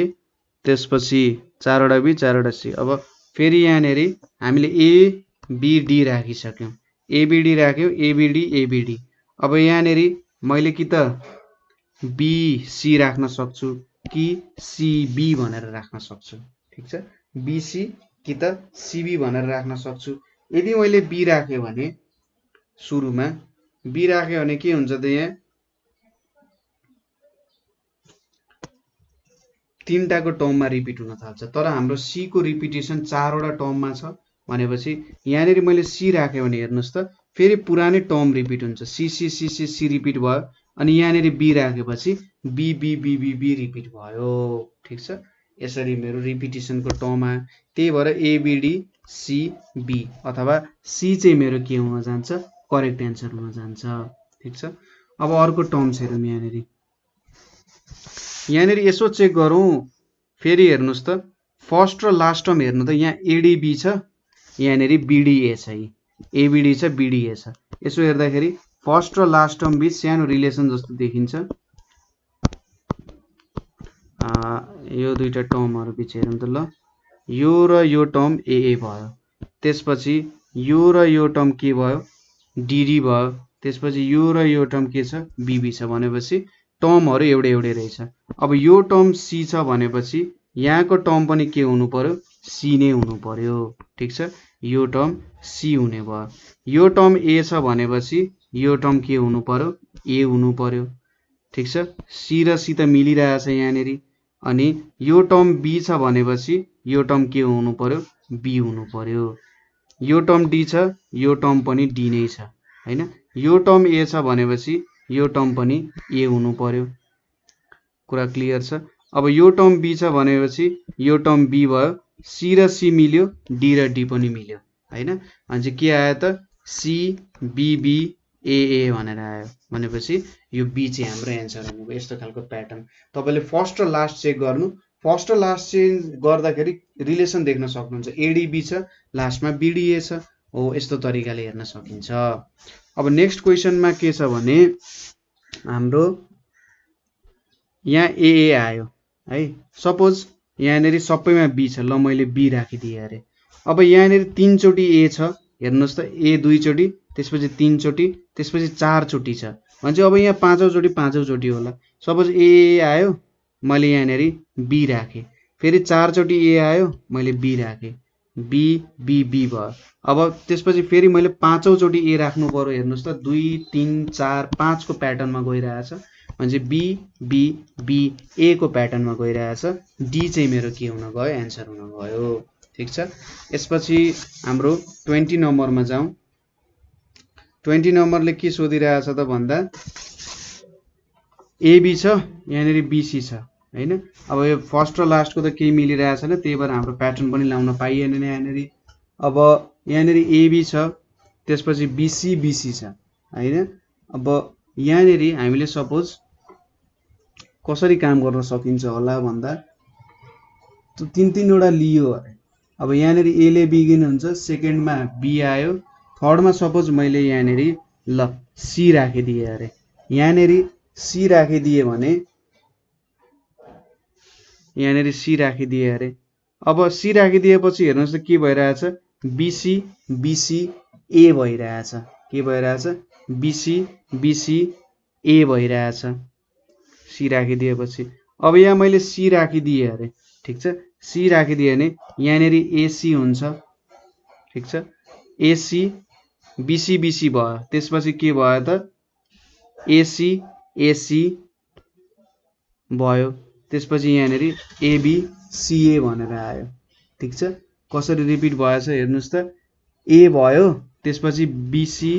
त्यसपछि 4 वटा बी 4 वटा सी। अब फेरि यहाँनिर हामीले एबीडी राखिसक्यौँ, एबीडी राख्यौँ, एबीडी एबीडी। अब यहाँनिर मैले कि त बीसी राख्न सक्छु कि सीबी भनेर राख्न सक्छु। ठिक छ, बीसी कि त सीबी भनेर राख्न सक्छु। यदि मैले बी राखेँ भने, सुरुमा बी राख्यो भने के हुन्छ त? यहाँ 3टाको टर्ममा रिपिट हुन थाल्छ। तर हाम्रो सी को रिपिटेसन 4 वटा टर्ममा छ भनेपछि यहाँनिर मैले सी राखेँ भने हेर्नुहोस् त फेरि पुरानै टर्म रिपिट हुन्छ। सी रिपिट भयो, अनि यहाँनिर बी राखेपछि बी रिपिट भयो। ठिक छ, यसरी मेरो रिपिटेसनको टर्म आयो। त्यही भएर एबीडी सीबी अथवा सी चाहिँ मेरो के हुन जान्छ? करेक्ट एन्सर हुन जान्छ। ठिक छ, अब अर्को टर्म्स हेरौँ। यहाँनिर यसो चेक गरौँ। फेरि हेर्नुहोस् त फर्स्ट र लास्ट टर्म हेर्नु त, यहाँ एडीबी छ, यहाँनिर बीडीए छ, एबीडी छ, बीडीए छ। यसो हेर्दाखेरि फर्स्ट र लास्ट टर्म बिच सानो रिलेसन जस्तो देखिन्छ। यो दुईटा टर्महरू बिच हेरौँ त। ल यो र यो टर्म एए भयो, त्यसपछि यो र यो टर्म के भयो? डीडी भयो। त्यसपछि यो र यो टर्म के छ? बीबी छ। भनेपछि टर्महरू एउटै एउटै रहेछ। अब यो टर्म सी छ भनेपछि यहाँको टर्म पनि के हुनु पर्यो? सी नै हुनु पर्यो। ठिक छ, यो टर्म सी हुने भयो। यो टर्म ए छ भनेपछि यो टर्म के हुनु पर्यो? ए हुनु पर्यो। ठिक छ, सी र सी त मिलिरहेछ यहाँनिर। अनि यो टर्म बी छ भनेपछि यो टर्म के हुनु पर्यो? बी हुनु पर्यो। यो टर्म डी छ, यो टर्म पनि डी नै छ, हैन? यो टर्म ए छ भनेपछि यो टर्म पनि ए हुनु पर्यो। कुरा क्लियर छ? अब यो टर्म बी छ भनेपछि यो टर्म बी भयो, सी र सी मिल्यो, डी र डी पनि मिल्यो, हैन? अनि चाहिँ के आयो त? सी बीबी एए भनेर आयो। भनेपछि यो बी चाहिँ हाम्रो एन्सर हुनुभयो। यस्तो खालको प्याटर्न तपाईँले फर्स्ट र लास्ट चेक गर्नु। फर्स्ट र लास्ट चेक गर्दाखेरि रिलेसन देख्न सक्नुहुन्छ। एडीबी छ, लास्टमा बीडीए छ। हो, यस्तो तरिकाले हेर्न सकिन्छ। अब नेक्स्ट क्वेसनमा के छ भने हाम्रो यहाँ एए आयो है। सपोज यहाँनिर सबैमा बी छ। ल मैले बी राखिदिएँ अरे। अब यहाँनिर 3 चोटि ए छ, हेर्नुहोस् त, ए 2 चोटि, त्यसपछि 3 चोटि, त्यसपछि 4 चोटि छ भने अब यहाँ 5औं चोटि 5औं चोटि होला। सपोज ए आयो, मैले यहाँनिर बी राखेँ, फेरि 4 चोटि ए आयो, मैले बी राखेँ, बी बी बी भयो। अब त्यसपछि फेरि मैले 5औं चोटि ए राख्नु पर्यो। हेर्नुहोस् त 2 3 4 5 को प्याटर्नमा गइरहेछ भने बी बी बी ए को प्याटर्नमा गइरहेछ। डी चाहिँ मेरो के हुन गयो? एन्सर हुन गयो। ठिक छ, यसपछि हाम्रो 20 नम्बरमा जाउँ। 20 नम्बरले के सोधिरहेछ त भन्दा एबी छ, यहाँनिर बीसी छ, हैन? अब यो फर्स्ट र लास्टको त केही मिलिरहेछ छैन, त्यही भएर हाम्रो प्याटर्न पनि लाउन पाइएन यहाँनिर। अब यहाँनिर एबी छ, त्यसपछि बीसी बीसी छ, हैन? अब यहाँनिर हामीले सपोज कसरी काम गर्न सकिन्छ होला भन्दा 3 वटा लियो अरे। अब यहाँनिर ए ले बिगिन हुन्छ, सेकेन्डमा बी आयो, थर्डमा सपोज मैले यहाँनिर ल सी राखिदिएँ अरे। यहाँनिर सी राखिदिएँ भने यहाँनिर सी राखिदिएँ अरे। अब सी राखिदिएपछि हेर्नुहोस् त के भइरहेछ? बीसी बीसी ए भइरहेछ। के भइरहेछ? बीसी बीसी ए भइरहेछ सी राखिदिएपछि। अब यहाँ मैले सी राखिदिएँ अरे। ठिक छ, सी राखिदियो भने यहाँनेरि एसी हुन्छ, ठिक छ। एसी बीसी बीसी भयो, त्यसपछि के भयो त एसी एसी भयो, त्यसपछि यहाँनेरि एबी सीए भनेर आयो, ठिक छ। कसरी रिपिट भएछ हेर्नुस् त, ए भयो, त्यसपछि बीसी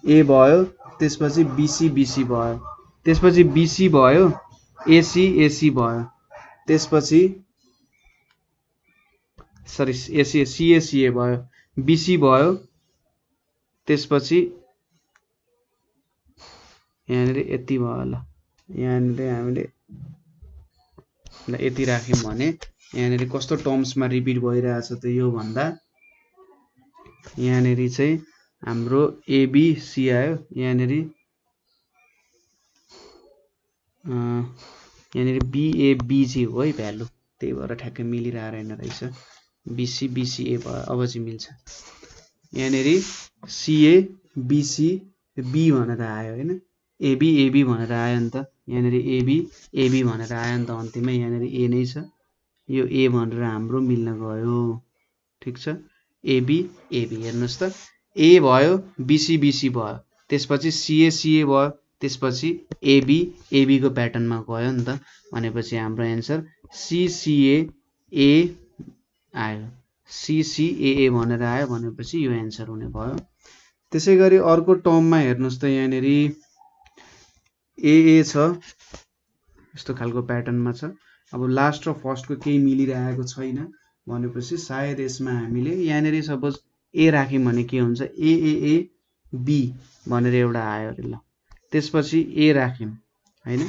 ए भयो, त्यसपछि बीसी बीसी भयो, त्यसपछि बीसी भयो, एसी एसी भयो, त्यसपछि सरी एसी सीए सीए भयो, बीसी भयो, त्यसपछि यहाँनिर यति भयो होला। यहाँनिर हामीले यति राख्यौँ भने यहाँनिर कस्तो टर्म्समा रिपिट भइरहेछ त यो भन्दा यहाँनिर चाहिँ हाम्रो एबीसी आयो, यहाँनिर बीएबीजी हो है भ्यालु, त्यही भएर ठ्याक्कै मिलिरहेन रहेछ। बीसी बीसीए भयो, अब चाहिँ मिल्छ। यहाँनिर सीए बीसी बी भनेर आयो होइन, एबी एबी भनेर आयो नि त, यहाँनिर एबी एबी भनेर आयो नि त, अन्तिममा यहाँनिर ए नै छ, यो ए भनेर हाम्रो मिल्न गयो, ठिक छ। एबी एबी हेर्नुहोस् त, ए भयो, बीसी बीसी भयो, त्यसपछि सीए सीए भयो, त्यसपछि एबी एबीको प्याटर्नमा गयो नि त, भनेपछि हाम्रो एन्सर सीसीए ए आयो, सीसीए भनेर आयो भनेपछि यो एन्सर हुने भयो। त्यसै गरी अर्को टर्ममा हेर्नुहोस् त, यहाँनिर ए छ, यस्तो खालको प्याटर्नमा छ। अब लास्ट र फर्स्टको केही मिलिरहेको छैन भनेपछि सायद यसमा हामीले यहाँनिर सपोज ए राख्यौँ भने के हुन्छ, ए बी भनेर एउटा आयो अरे, ल त्यसपछि ए राख्यौँ होइन।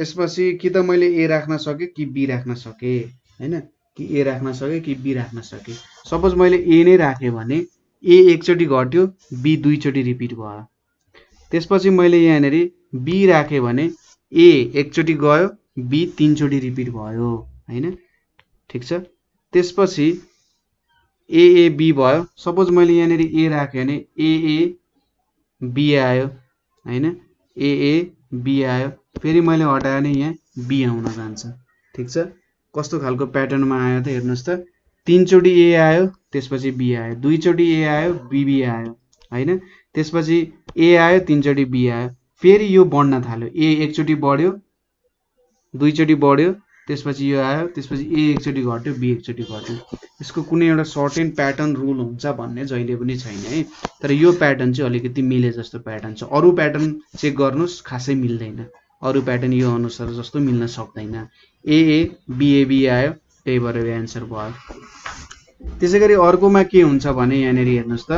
यसपछि कि त मैले ए राख्न सकेँ कि बी राख्न सकेँ होइन, कि ए राख्न सकेँ कि बी राख्न सकेँ। सपोज मैले ए नै राखेँ भने ए एकचोटि घट्यो, बी दुईचोटि रिपिट भयो, त्यसपछि मैले यहाँनिर बी राखेँ भने ए एकचोटि गयो, बी तीनचोटि रिपिट भयो होइन, ठिक छ। त्यसपछि ए बी भयो, सपोज मैले यहाँनिर ए राखेँ भने ए बी आयो होइन, ए बी आयो, फेरि मैले हटाएँ भने यहाँ बी आउन जान्छ, ठिक छ। कस्तो खालको प्याटर्नमा आयो त हेर्नुहोस् त, तीनचोटि ए आयो, त्यसपछि बी आयो, दुईचोटि ए आयो, बी आयो होइन, त्यसपछि ए आयो, तीनचोटि बी आयो, फेरि यो बढ्न थाल्यो, ए एकचोटि बढ्यो, दुईचोटि बढ्यो, त्यसपछि यो आयो, त्यसपछि ए एकचोटि घट्यो, बी एकचोटि घट्यो। यसको कुनै एउटा सर्टेन प्याटर्न रुल हुन्छ भन्ने जहिले पनि छैन है, तर यो प्याटर्न चाहिँ अलिकति मिले जस्तो प्याटर्न छ। अरू प्याटर्न चेक गर्नुहोस्, खासै मिल्दैन, अरू प्याटर्न यो अनुसार जस्तो मिल्न सक्दैन। ए बी आयो, त्यही भएर यो एन्सर भयो। त्यसै गरी अर्कोमा के हुन्छ भने यहाँनिर हेर्नुहोस् त,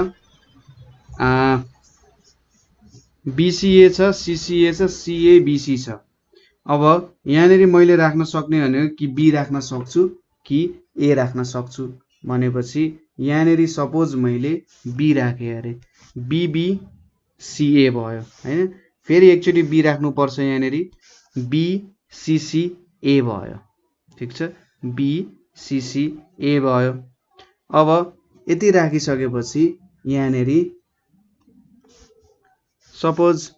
बीसीए छ, सीसीए छ, सीएबीसी छ। अब यहाँनिर मैले राख्न सक्ने भनेको कि बी राख्न सक्छु कि ए राख्न सक्छु भनेपछि यहाँनिर सपोज मैले बी राखेँ अरे, बीबीसीए भयो होइन, फेरि एकचोटि बी राख्नुपर्छ, यहाँनिर बीसीसीए भयो, ठिक छ, बीसीसीए भयो। अब यति राखिसकेपछि यहाँनिर सपोज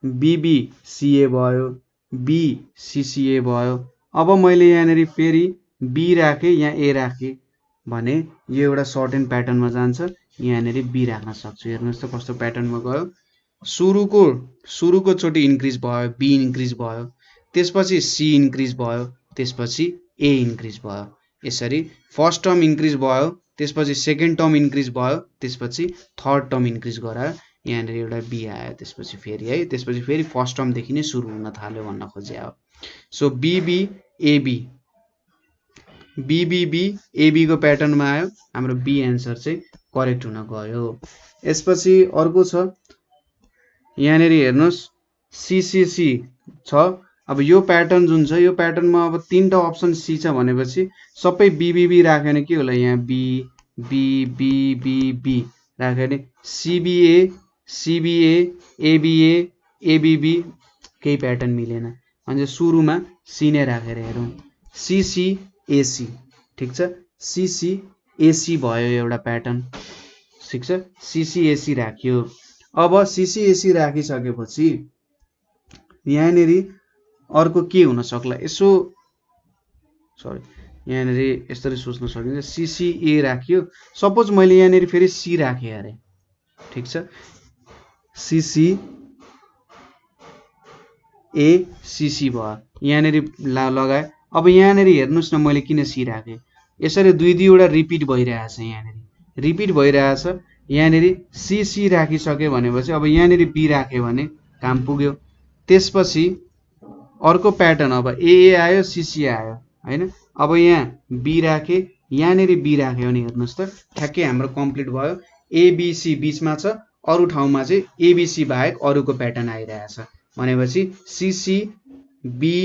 बीबीसीए भयो, बीसीसीए भयो। अब मैले यहाँनिर फेरि बी राखेँ, यहाँ ए राखेँ भने यो एउटा सर्टेन प्याटर्नमा जान्छ, यहाँनिर बी राख्न सक्छु। हेर्नुहोस् त कस्तो प्याटर्नमा गयो, सुरुको चोटि इन्क्रिज भयो, बी इन्क्रिज भयो, त्यसपछि सी इन्क्रिज भयो, त्यसपछि ए इन्क्रिज भयो, यसरी फर्स्ट टर्म इन्क्रिज भयो, त्यसपछि सेकेन्ड टर्म इन्क्रिज भयो, त्यसपछि थर्ड टर्म इन्क्रिज गरायो, यहाँनिर एउटा बी आयो, त्यसपछि फेरि है, त्यसपछि फेरि फर्स्ट टर्मदेखि नै सुरु हुन थाल्यो भन्न खोजे हो। सो बीबीबी एबीको प्याटर्नमा आयो, हाम्रो बी एन्सर चाहिँ करेक्ट हुन गयो। यसपछि अर्को छ, यहाँनिर हेर्नुहोस् सीसीसी छ। अब यो प्याटर्न जुन छ, यो प्याटर्नमा अब तीनटा अप्सन सी छ भनेपछि सबै बीबीबी राख्यो भने के होला, यहाँ B B B B B राख्यो भने सीबीए सीबीए एबीए एबीबी केही प्याटर्न मिलेन, अनि सुरुमा सी नै राखेर हेरौँ, सीसीएसी, ठिक छ, सीसीएसी भयो एउटा प्याटर्न, ठिक छ, सीसीएसी राख्यो। अब सीसीएसी राखिसकेपछि यहाँनिर अर्को के हुन सक्ला, यसो सरी यहाँनेरि यसरी सोच्न सकिन्छ सीसीए राखियो सपोज मैले यहाँनेरि फेरि सी राखे अरे ठीक छ सीसी ए सीसी भयो यहाँनेरि लगाए अब यहाँनेरि हेर्नुस् न मैले किन सी राखे यसरी दुई दुईवटा रिपिट भइरहेछ यहाँनेरि रिपिट भइरहेछ यहाँनेरि सीसी राखिसके भनेपछि अब यहाँनेरि बी राखे भने काम पुग्यो त्यसपछि अर्को प्याटर्न अब ए आयो सीसी आयो हैन अब यहाँ बी राखे यहाँनेरि बी राख्यो भने हेर्नुस् त ठ्याक्कै हाम्रो कम्प्लिट भयो एबीसी बीचमा छ अरु ठाउँमा चाहिँ एबीसी बाहेक अरुको प्याटर्न आइरहेछ भनेपछि सीसी बी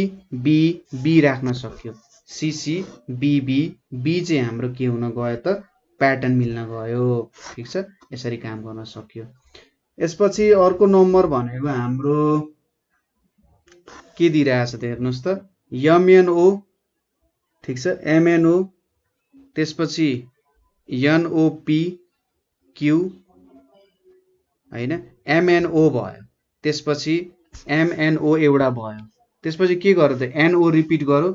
बी बी राख्न सक्यो सीसी बी बी बी चाहिँ हाम्रो के हुन गयो त प्याटर्न मिल्न गयो ठीक छ यसरी काम गर्न सक्यो यसपछि अर्को नम्बर भनेको हाम्रो के दिइरहेछ त हेर्नुस् त एमएनओ ठीक छ एमएनओ त्यसपछि एनओपी क्यू हैन एमएनओ भयो त्यसपछि एमएनओ एउटा भयो त्यसपछि के गर्यो त एनओ रिपिट गर्यो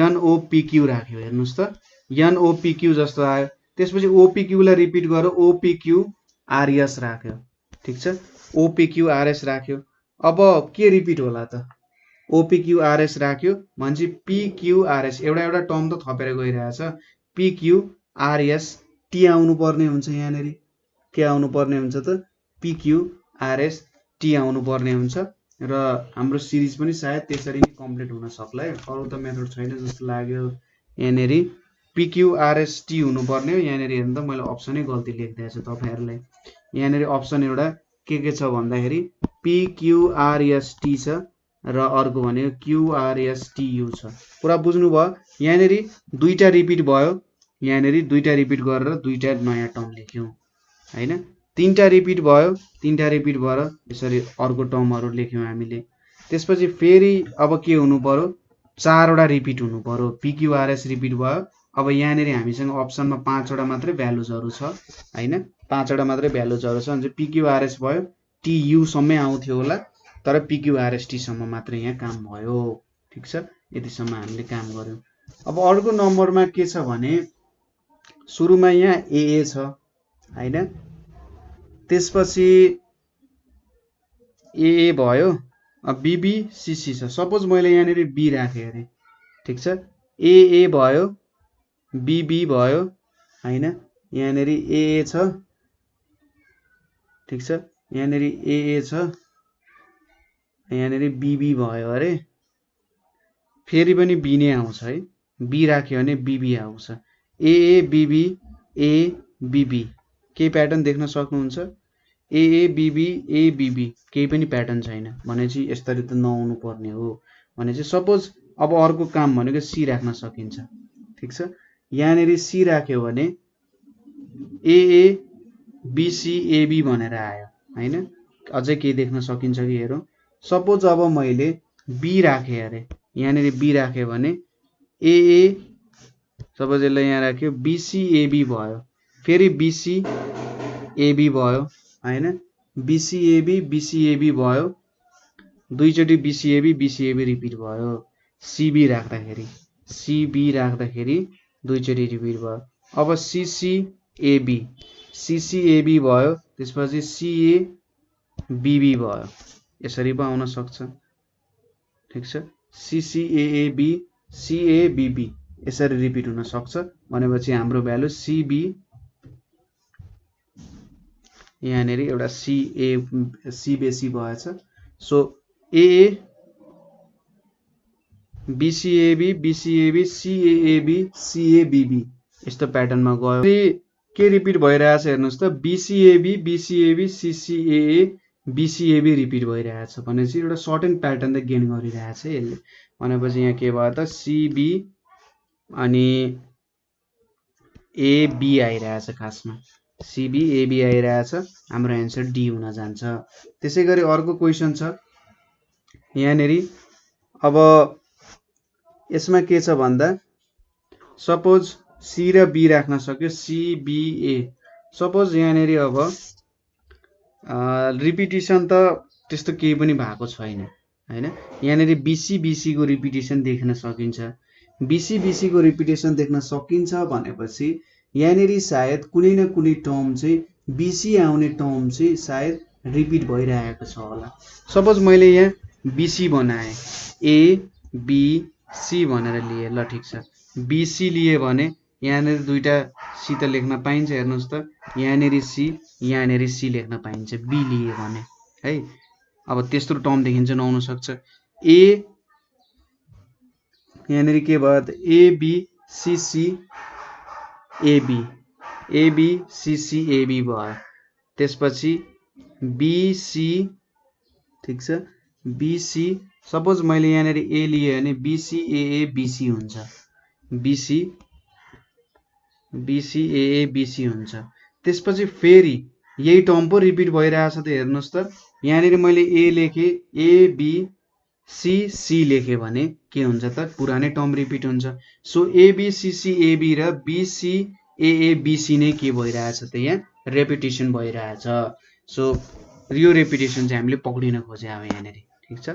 एनओपीक्यू राख्यो हेर्नुस् त एनओपीक्यू जस्तो आयो त्यसपछि ओपीक्यू लाई रिपिट गर्यो ओपीक्यू आरएस राख्यो ठीक छ ओपीक्यू आरएस राख्यो अब के रिपिट होला त ओपीक्यू आरएस राख्यो भनेपछि पीक्यू आरएस एउटा एउटा टर्म त थपेर गइरहेछ पीक्यू आरएस टी आउनु पर्ने हुन्छ यहाँनेरि के आउनु पर्ने हुन्छ त पीक्यू आरएस टी आउनु पर्ने हुन्छ र हाम्रो सिरिज पनि सायद त्यसरी नै कम्प्लिट हुन सक्ला है अरु त मेथड छैन जस्तो लाग्यो यहाँनेरि पीक्यू आरएस टी हुनु पर्ने हो यहाँनेरि हेर्नु त मैले अप्सनै गल्ती लेखिदिएछु तपाईहरुलाई यहाँनेरि अप्सन एउटा के छ भन्दाखेरि पीक्यू आरएस टी छ र अर्को भनेको क्यूआरएसटीयू छ पुरा बुझ्नु भयो यहाँनेरि दुईटा रिपिट भयो यहाँनेरि दुईटा रिपिट गरेर दुईटा नयाँ टर्म लेख्यौं हैन तीनटा रिपिट भयो तीनटा रिपिट भएर यसरी अर्को टर्महरु लेख्यौं हामीले त्यसपछि फेरि अब के हुनु पर्यो चारवटा रिपिट हुनु पर्यो पीक्यूआरएस रिपिट भयो अब यहाँनेरि हामीसँग अप्सनमा पाँचवटा मात्रै भ्यालुजहरु छ हैन पाँचवटा मात्रै भ्यालुजहरु छ भने पीक्यूआरएस भयो टीयू सम्मै आउँथ्यो होला तर पीक्यूआरएसटी सम्म मात्र यहाँ काम भयो ठीक छ यतिसम्म हामीले काम गर्यौं अब अर्को नम्बरमा के छ भने सुरुमा यहाँ एए छ हैन त्यसपछि एए भयो अब बीबी सीसी छ सपोज मैले यहाँनेरि बी राखे अरे ठीक छ एए भयो बीबी भयो हैन यहाँनेरि एए छ ठीक छ यहाँनेरि एए छ यहाँनेरि बीबी भयो अरे फेरि पनि बी नै आउँछ है बी राख्यो भने बीबी आउँछ एए बीबी ए बीबी के प्याटर्न देख्न सक्नुहुन्छ एए बीबी ए बीबी केही पनि प्याटर्न छैन भनेपछि यसरी त नआउनु पर्ने हो भनेपछि सपोज अब अर्को काम भनेको सी राख्न सकिन्छ ठीक छ यहाँनेरि सी राख्यो भने एए बीसी एबी भनेर आयो हैन अझै के देख्न सकिन्छ कि हेरौं सपोज अब मैले बी राखे अरे यहाँनेरि बी राखे भने एए सपोज यसलाई यहाँ राख्यो बीसी एबी भयो फेरि बीसी एबी भयो हैन बीसी एबी भयो दुईचोटी बीसी एबी रिपिट भयो सीबी राख्दाखेरि दुईचोटी रिपिट भयो अब सीसी एबी भयो त्यसपछि सीए बीबी भयो यसरी पनि आउन सक्छ ठीक छ सीसीएबी सीएबीबी यसरी रिपिट हुन सक्छ भनेपछि हाम्रो भ्यालु सीबी यहाँनेरि एउटा सी बेसी भएछ सो एए बीसीएबी सीएएबी सीएबीबी यस्तो प्याटर्नमा गयो के रिपिट भइरहेछ हेर्नुस् त बीसीएबी सीसीएए बीसीएबी रिपिट भइरहेछ भनेपछि एउटा सर्टेन प्याटर्न त गेन गरिरहेछ यसले भनेपछि यहाँ के भयो त सीबी अनि एबी आइरहेछ खासमा सीबी एबी आइरहेछ हाम्रो आन्सर डी हुन जान्छ त्यसैगरी अर्को क्वेशन छ यहाँनेरि अब यसमा के छ भन्दा सपोज सी र बी राख्न सक्यो सीबीए सपोज यहाँनेरि अब रिपिटिसन त त्यस्तो केही पनि भएको छैन हैन यहाँनेरि बीसी को रिपिटिसन देख्न सकिन्छ बीसी बीसी को रिपिटेसन देख्न सकिन्छ भनेपछि यहाँनेरि सायद कुनै न कुनै टर्म चाहिँ बीसी आउने टर्म चाहिँ सायद रिपिट भइरहेको छ होला। सपोज मैले यहाँ बीसी बनाएँ, ए बी सी भनेर लिए, ल ठिक छ। बीसी लिए भने यहाँनेरि दुईटा सी त लेख्न पाइन्छ, हेर्नुहोस् त यहाँनेरि सी लेख्न पाइन्छ बी लिए भने है। अब त्यस्तो टर्मदेखि चाहिँ नआउन सक्छ। ए यहाँनेरि के भयो त एबीसीसी एबी भयो। त्यसपछि बीसी ठिक छ, बीसी सपोज मैले यहाँनेरि ए लिए भने बीसी बीसी हुन्छ, बीसी हुन्छ। त्यसपछि फेरि यही टर्म पो रिपिट भइरहेछ त, हेर्नुहोस् त यहाँनेरि मैले ए लेखेँ, ए बी सी लेखेँ भने के हुन्छ त पुरानै टर्म रिपिट हुन्छ। सो एबीसीसी एबी र बीसी बीसी नै के भइरहेछ त यहाँ रेपिटेसन भइरहेछ। सो यो रेपिटेसन चाहिँ हामीले पक्रिन खोजे अब यहाँनेरि, ठिक छ।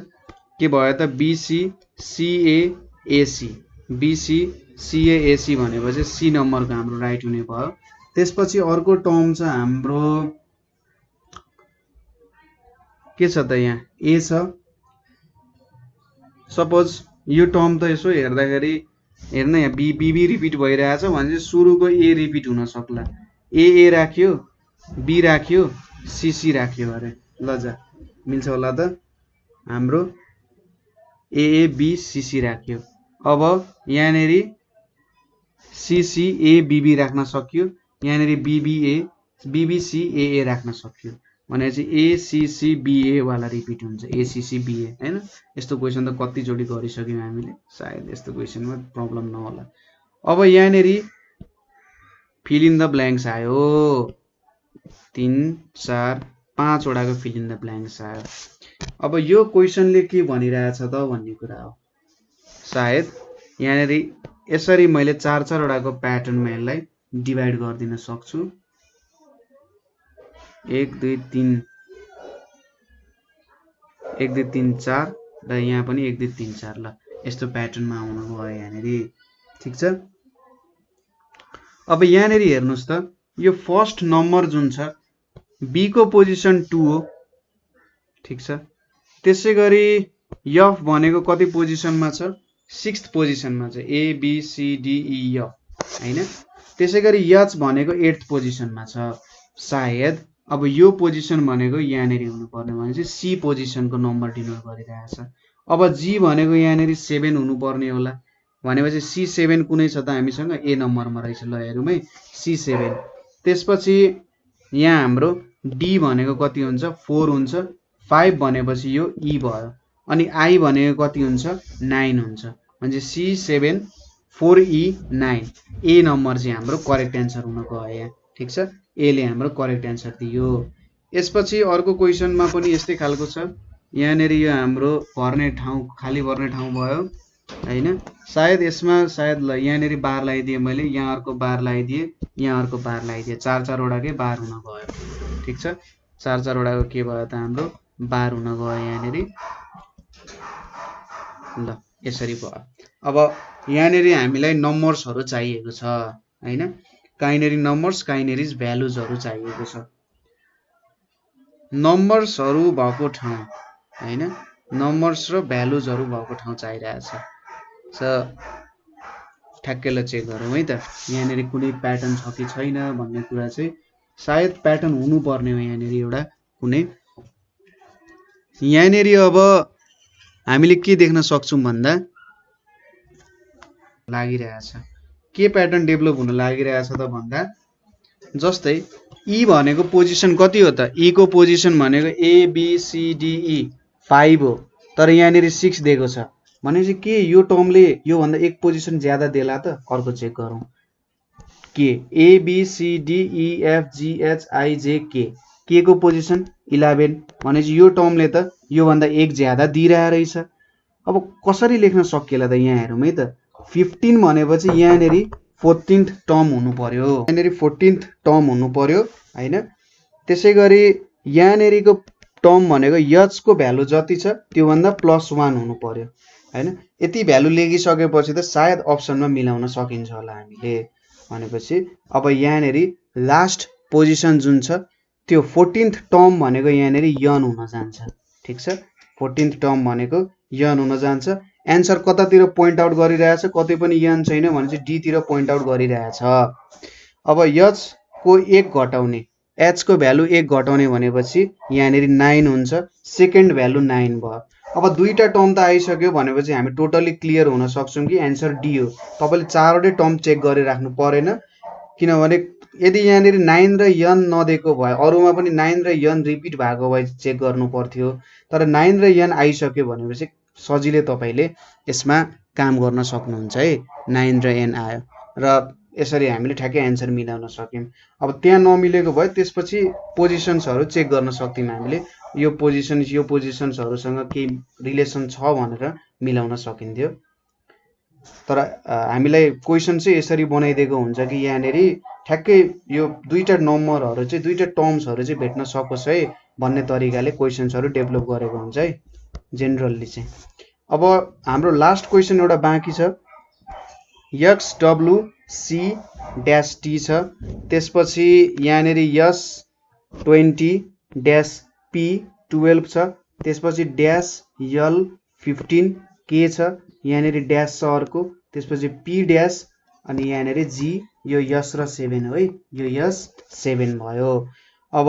के भयो त बीसी सीए एसी भनेपछि सी नम्बरको हाम्रो राइट हुने भयो। त्यसपछि अर्को टर्म छ हाम्रो के छ त यहाँ ए छ। सपोज यो टर्म त यसो हेर्दाखेरि हेर्न यहाँ बी रिपिट भइरहेछ भने चाहिँ सुरुको ए रिपिट हुन सक्ला, ए राख्यो, बी राख्यो, सी राख्यो अरे, ल जा मिल्छ होला त। हाम्रो ए बी सी राख्यो। अब यहाँनेरि सी ए बी राख्न सक्यो, यहाँनेरि बीबीसी ए राख्न सक्यो भनेपछि एसीसी बीए वाला रिपिट हुन्छ, एसीसी बीए हैन। यस्तो क्वेसन त कतिचोटि गरिसक्यौँ हामीले, सायद यस्तो क्वेसनमा प्रब्लम नहोला। अब यहाँनेरि फिल इन द ब्ल्याङ्क्स आयो, 3 4 5 वटाको फिल इन द ब्ल्याङ्क्स आयो। अब यो क्वेसनले के भनिरहेछ त भन्ने कुरा हो। सायद यहाँनेरि यसरी मैले 4 4 वटाको प्याटर्नमा यसलाई डिभाइड गरिदिन सक्छु। 1 2 3 4 र यहाँ पनि 1 2 3 4, ल यस्तो प्याटर्नमा आउनु भयो यहाँनेरि, ठिक छ। अब यहाँनेरि हेर्नुहोस् त यो फर्स्ट नम्बर जुन छ बी को पोजिसन 2 हो, ठिक छ। त्यसै गरी एफ भनेको कति पोजिसनमा छ, 6th पोजिसनमा छ, A B C D E F हैन। त्यसै गरी एच भनेको 8th पोजिसनमा छ। सायद अब यो पोजिसन भनेको यहाँनेरि हुनुपर्ने भनेपछि सी पोजिसनको नम्बर डिनोट गरिरहेछ। अब जी भनेको यहाँनेरि 7 हुनुपर्ने होला भनेपछि सी 7 कुनै छ त हामीसँग, ए नम्बरमा रहेछ, ल हेरौँ है C7। त्यसपछि यहाँ हाम्रो डी भनेको कति हुन्छ, 4 हुन्छ, 5 भनेपछि यो ई भयो, अनि आई भनेको कति हुन्छ, 9 हुन्छ भने C7 4E 9, ए नम्बर चाहिँ हाम्रो करेक्ट एन्सर हुन गयो यहाँ, ठिक छ। ए ले हाम्रो करेक्ट एन्सर दियो। यसपछि अर्को क्वेसनमा पनि यस्तै खालको छ। यहाँनेरि यो हाम्रो भर्ने ठाउँ, खाली भर्ने ठाउँ भयो हैन। सायद यसमा सायद ल यहाँनेरि बार लगाइदिए मैले, यहाँ अर्को बार लगाइदिए, यहाँ अर्को बार लगाइदिए, 4 4 वटाकै बार हुन गयो, ठिक छ। 4 4 वटाको के भयो त हाम्रो बार हुन गयो यहाँनेरि, ल यसरी भयो। अब यहाँनेरि हामीलाई नम्बर्सहरु चाहिएको छ हैन, काइनेरी नम्बर्स काइनेरिज भ्यालुजहरु चाहिएको छ। नम्बर्सहरु भएको ठाउँ हैन, नम्बर्स र भ्यालुजहरु भएको ठाउँ चाहिरहेछ। ठ्याक्कै ल चेक गरौँ है त यहाँनेरि कुनै प्याटर्न छ कि छैन भन्ने कुरा चाहिँ सायद प्याटर्न हुनु पर्ने हो यहाँनेरि एउटा कुनै। यहाँनेरि अब हामीले के देख्न सक्छौं भन्दा लागिरहेछ, के प्याटर्न डेभलप हुन लागिरहेछ त भन्दा जस्तै ई भनेको पोजिसन कति हो त, ई को पोजिसन भनेको A B C D E 5 हो, तर यहाँनेरि 6 दिएको छ भनेपछि के यो टर्मले यो भन्दा एक पोजिसन ज्यादा देला त। अर्को चेक गरौँ, के A B C D E F G H I J K को पोजिसन 11 भनेपछि यो टर्मले त यो भन्दा एक ज्यादा दिइरहेको रहेछ। अब कसरी लेख्न सकिएला त यहाँ हेरौँ है त। 15 भनेपछि यहाँनेरि 14th टर्म हुनु पर्यो, यहाँनेरि 14th टर्म हुनु पर्यो हैन। त्यसै गरी यहाँनेरिको टर्म भनेको एच को भ्यालु जति छ त्यो भन्दा +1 हुनु पर्यो हैन। यति भ्यालु लेखिसकेपछि त सायद अप्सनमा मिलाउन सकिन्छ होला हामीले। भनेपछि अब यहाँनेरि लास्ट पोजिसन जुन छ त्यो 14th टर्म भनेको यहाँनेरि यन हुन जान्छ। ठिक छ, 14th टर्म भनेको यन हुन जान्छ। एन्सर कतातिर पोइन्ट आउट गरिरहेछ, कतै पनि यन छैन भने चाहिँ डी तिर पोइन्ट आउट गरिरहेछ। अब एच को 1 घटाउने, एच को भ्यालु 1 घटाउने भनेपछि यहाँनेरि 9 हुन्छ। सेकेन्ड भ्यालु 9 भयो। अब दुईटा टर्म त आइसक्यो भनेपछि हामी टोटली क्लियर हुन सक्छौं कि एन्सर डी हो। तपाईले चारवटै टर्म चेक गरिराख्नु परेन, किनभने यदि यहाँनेरि 9 र यन नदिएको भए, अरूमा पनि 9 र यन रिपिट भएको भए चेक गर्नु पर्थ्यो। तर 9 र यन आइसक्यो भनेपछि सजिलै तपाईले यसमा काम गर्न सक्नुहुन्छ है। 9 र एन आयो र यसरी हामीले ठ्याक्कै एन्सर मिलाउन सक्यौं। अब त्यहाँ नमिलेको भए त्यसपछि पोजिसन्सहरु चेक गर्न सक्थ्यौं हामीले, यो पोजिसन्सहरुसँग केही रिलेसन छ भनेर मिलाउन सकिन्थ्यो। तर हामीलाई क्वेशन चाहिँ यसरी बनाइदिएको हुन्छ कि यहाँनेरि ठ्याक्कै यो दुईटा नम्बरहरु चाहिँ, दुईटा टर्म्सहरु चाहिँ भेट्न सकोस् है भन्ने तरिकाले क्वेशन्सहरु डेभलप गरेको हुन्छ है जेनरली चाहिँ। अब हाम्रो लास्ट क्वेशन एउटा बाँकी छ। X W C dash T छ, त्यसपछि यहाँनेरि यस 20 ड्यास पी 12 छ, त्यसपछि ड्यास यल 15 के छ, यहाँनेरि ड्यास छ अर्को, त्यसपछि पी ड्यास अनि यहाँनेरि जी, यो यस र 7 हो है, यो यस 7 भयो। अब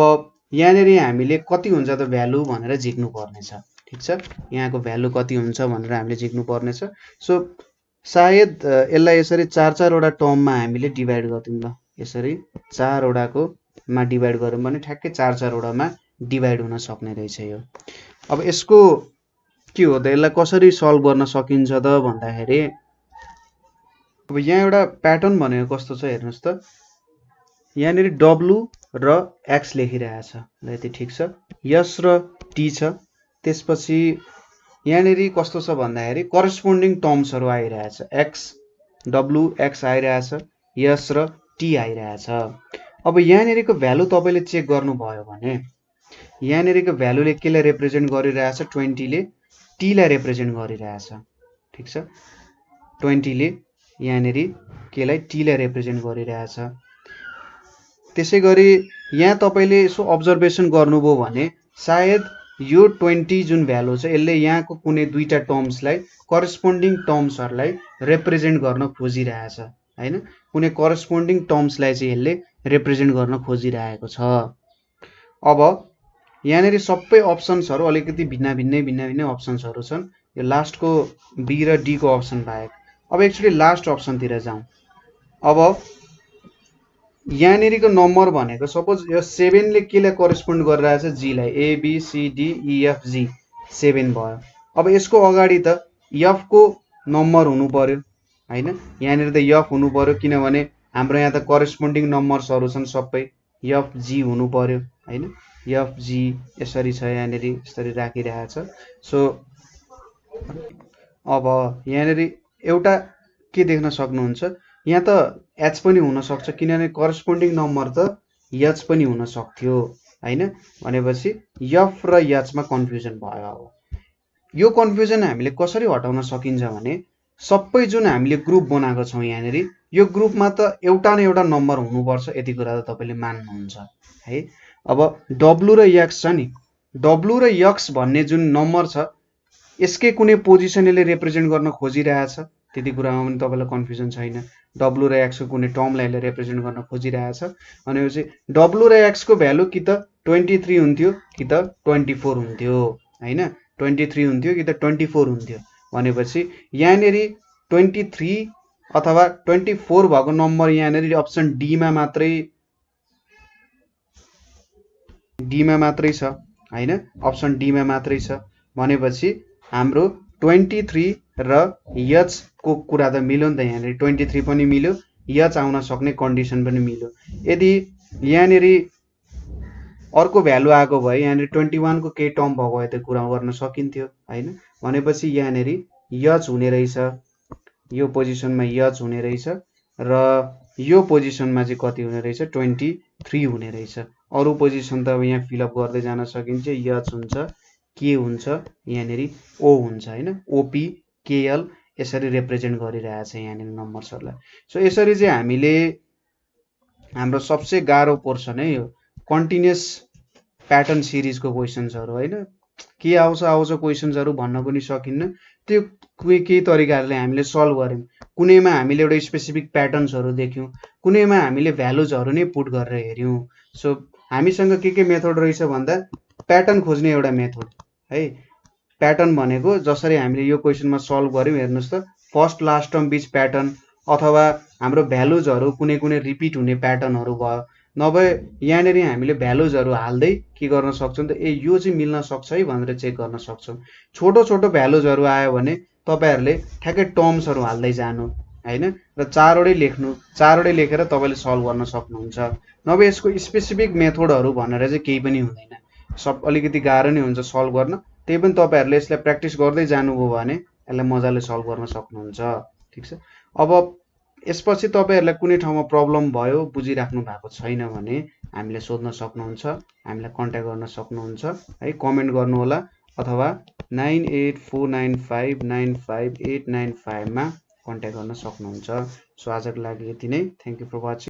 यहाँनेरि हामीले कति हुन्छ त भ्यालु भनेर झिक्नु पर्नेछ। ठीक छ, यहाँको भ्यालु कति हुन्छ भनेर हामीले झिक्नु पर्नेछ। सो सायद यसलाई यसरी 4-4 वटा टर्ममा हामीले डिभाइड गर्दियौं ल, यसरी 4 वटाको मा डिभाइड गरौँ भने ठ्याक्कै 4-4 वटामा डिभाइड हुन सक्ने रहेछ यो। अब यसको के हो त, यसलाई कसरी सल्भ गर्न सकिन्छ त भन्दाखेरि अब यहाँ एउटा प्याटर्न भनेको कस्तो छ हेर्नुस् त। यहाँनेरि डब्लु र एक्स लेखिरहेछ ल, यति ठीक छ। यस र टी छ, त्यसपछि यहाँनेरि कस्तो छ भन्दाखेरि करस्पोन्डिङ टर्म्सहरु आइरहेछ। एक्स डब्लु एक्स आइरहेछ, यस र टी आइरहेछ। अब यहाँनेरिको भ्यालु तपाईले चेक गर्नु भयो भने यहाँनेरिको भ्यालुले केलाई रिप्रेजेन्ट गरिरहेछ, 20 ले टी लाई रिप्रेजेन्ट गरिरहेछ। ठीक छ, 20 ले यहाँनेरि केलाई टी लाई रिप्रेजेन्ट गरिरहेछ। त्यसैगरी यहाँ तपाईले यसो अब्जर्भेसन गर्नुभयो भने सायद यो 20 जुन भ्यालु छ यसले यहाँको कुनै दुईटा टर्म्सलाई, करस्पोन्डिङ टर्म्सहरुलाई रिप्रेजेन्ट गर्न खोजिरहेछ हैन। कुनै करस्पोन्डिङ टर्म्सलाई चाहिँ यसले रिप्रेजेन्ट गर्न खोजिरहेको छ। अब यहाँनेरि सबै अप्सन्सहरु अलिकति भिन्न अप्सन्सहरु छन्, यो लास्टको बी र डी को अप्सन बाहेक। अब एक्चुअली लास्ट अप्सनतिर जाउँ। अब यहाँनेरिको नम्बर भनेको सपोज यो 7 ले केलाई करेस्पोन्ड गरिरहेछ, जी लाई, A B C D E F G 7 भयो। अब यसको अगाडि त एफ को नम्बर हुनु पर्यो हैन, यहाँनेरि त एफ हुनु पर्यो किनभने हाम्रो यहाँ त करेस्पोन्डिङ नम्बर्सहरु छन् सबै, एफ जी हुनु पर्यो हैन। एफ जी यसरी छ, यहाँनेरि यसरी राखिरहेछ। सो अब यहाँनेरि एउटा के देख्न सक्नुहुन्छ, यहाँ त एच पनि हुन सक्छ किनभने करस्पोन्डिङ नम्बर त एच पनि हुन सक्थ्यो हैन। भनेपछि एफ र एच मा कन्फ्युजन भयो। अब यो कन्फ्युजन हामीले कसरी हटाउन सकिन्छ भने सबै जुन हामीले ग्रुप बनाएको छौं यहाँनेरि, यो ग्रुपमा त एउटा न एउटा नम्बर हुनुपर्छ, यति कुरा त तपाईले मान्नुहुन्छ है। अब डब्लु र एक्स छ नि, डब्लु र एक्स भन्ने जुन नम्बर छ यसकै कुनै पोजिसन यसले रिप्रेजेन्ट गर्न खोजिरहेछ, त्यति कुरामा पनि तपाईलाई कन्फ्युजन छैन। डब्लु र एक्स को कुनै टर्मलाई यसले रिप्रेजेन्ट गर्न खोजिरहेछ भनेपछि डब्लु र एक्स को भ्यालु कि त 23 हुन्थ्यो कि त 24 हुन्थ्यो हैन। 23 हुन्थ्यो कि त 24 हुन्थ्यो भनेपछि यहाँनेरि 23 अथवा 24 भएको नम्बर यहाँनेरि अप्सन डी मा मात्रै छ हैन, अप्सन डी मा मात्रै छ। भनेपछि हाम्रो 23 र एच को कुरा त मिल्यो नि त, यहाँनेरि 23 पनि मिल्यो, एच आउन सक्ने कन्डिसन पनि मिल्यो। यदि यहाँनेरि अर्को भ्यालु आएको भए यहाँनेरि 21 को केही टर्म भएको भए त कुरा गर्न सकिन्थ्यो हैन। भनेपछि यहाँनेरि एच हुने रहेछ, यो पोजिसनमा एच हुने रहेछ र यो पोजिसनमा चाहिँ कति हुने रहेछ, 23 हुने रहेछ। अरु पोजिसन त अब यहाँ फिलअप गर्दै जान सकिन्छ, एच हुन्छ, के हुन्छ, यहाँनेरि ओ हुन्छ हैन, ओपी KL यसरी रिप्रेजेन्ट गरिरहेको छ यहाँनिर नम्बर्सहरूलाई। सो यसरी चाहिँ हामीले हाम्रो सबसे गाह्रो पोर्सन है यो कन्टिन्युस प्याटर्न सिरिजको क्वेसन्सहरू होइन। के आउँछ क्वेसन्सहरू भन्न पनि सकिन्न, त्यो केही तरिकाहरूले हामीले सल्भ गऱ्यौँ। कुनैमा हामीले एउटा स्पेसिफिक प्याटर्न्सहरू देख्यौँ, कुनैमा हामीले भ्यालुजहरू नै पुट गरेर हेऱ्यौँ। सो हामीसँग के मेथड रहेछ भन्दा प्याटर्न खोज्ने एउटा मेथड है। प्याटर्न भनेको जसरी हामीले यो क्वेसनमा सल्भ गऱ्यौँ हेर्नुहोस् त, फर्स्ट लास्ट टर्म बिच प्याटर्न अथवा हाम्रो भ्यालुजहरू कुनै रिपिट हुने प्याटर्नहरू भयो, नभए यहाँनिर हामीले भ्यालुजहरू हाल्दै के गर्न सक्छौँ त, यो चाहिँ मिल्न सक्छ है भनेर चेक गर्न सक्छौँ। छोटो छोटो भ्यालुजहरू आयो भने तपाईँहरूले ठ्याक्कै टर्म्सहरू हाल्दै जानु होइन, र चारवटै लेख्नु, चारवटै लेखेर तपाईँले सल्भ गर्न सक्नुहुन्छ। नभए यसको स्पेसिफिक मेथडहरू भनेर चाहिँ केही पनि हुँदैन, सब अलिकति गाह्रो नै हुन्छ सल्भ गर्न। त्यही पनि तपाईँहरूले यसलाई प्र्याक्टिस गर्दै जानुभयो भने यसलाई मजाले सल्भ गर्न सक्नुहुन्छ। ठिक छ। अब यसपछि तपाईँहरूलाई कुनै ठाउँमा प्रब्लम भयो, बुझिराख्नु भएको छैन भने हामीलाई सोध्न सक्नुहुन्छ, हामीलाई कन्ट्याक्ट गर्न सक्नुहुन्छ है, कमेन्ट गर्नुहोला अथवा 9849595895 मा कन्ट्याक्ट गर्न सक्नुहुन्छ। सो आजको लागि यति नै। Thank you for watching.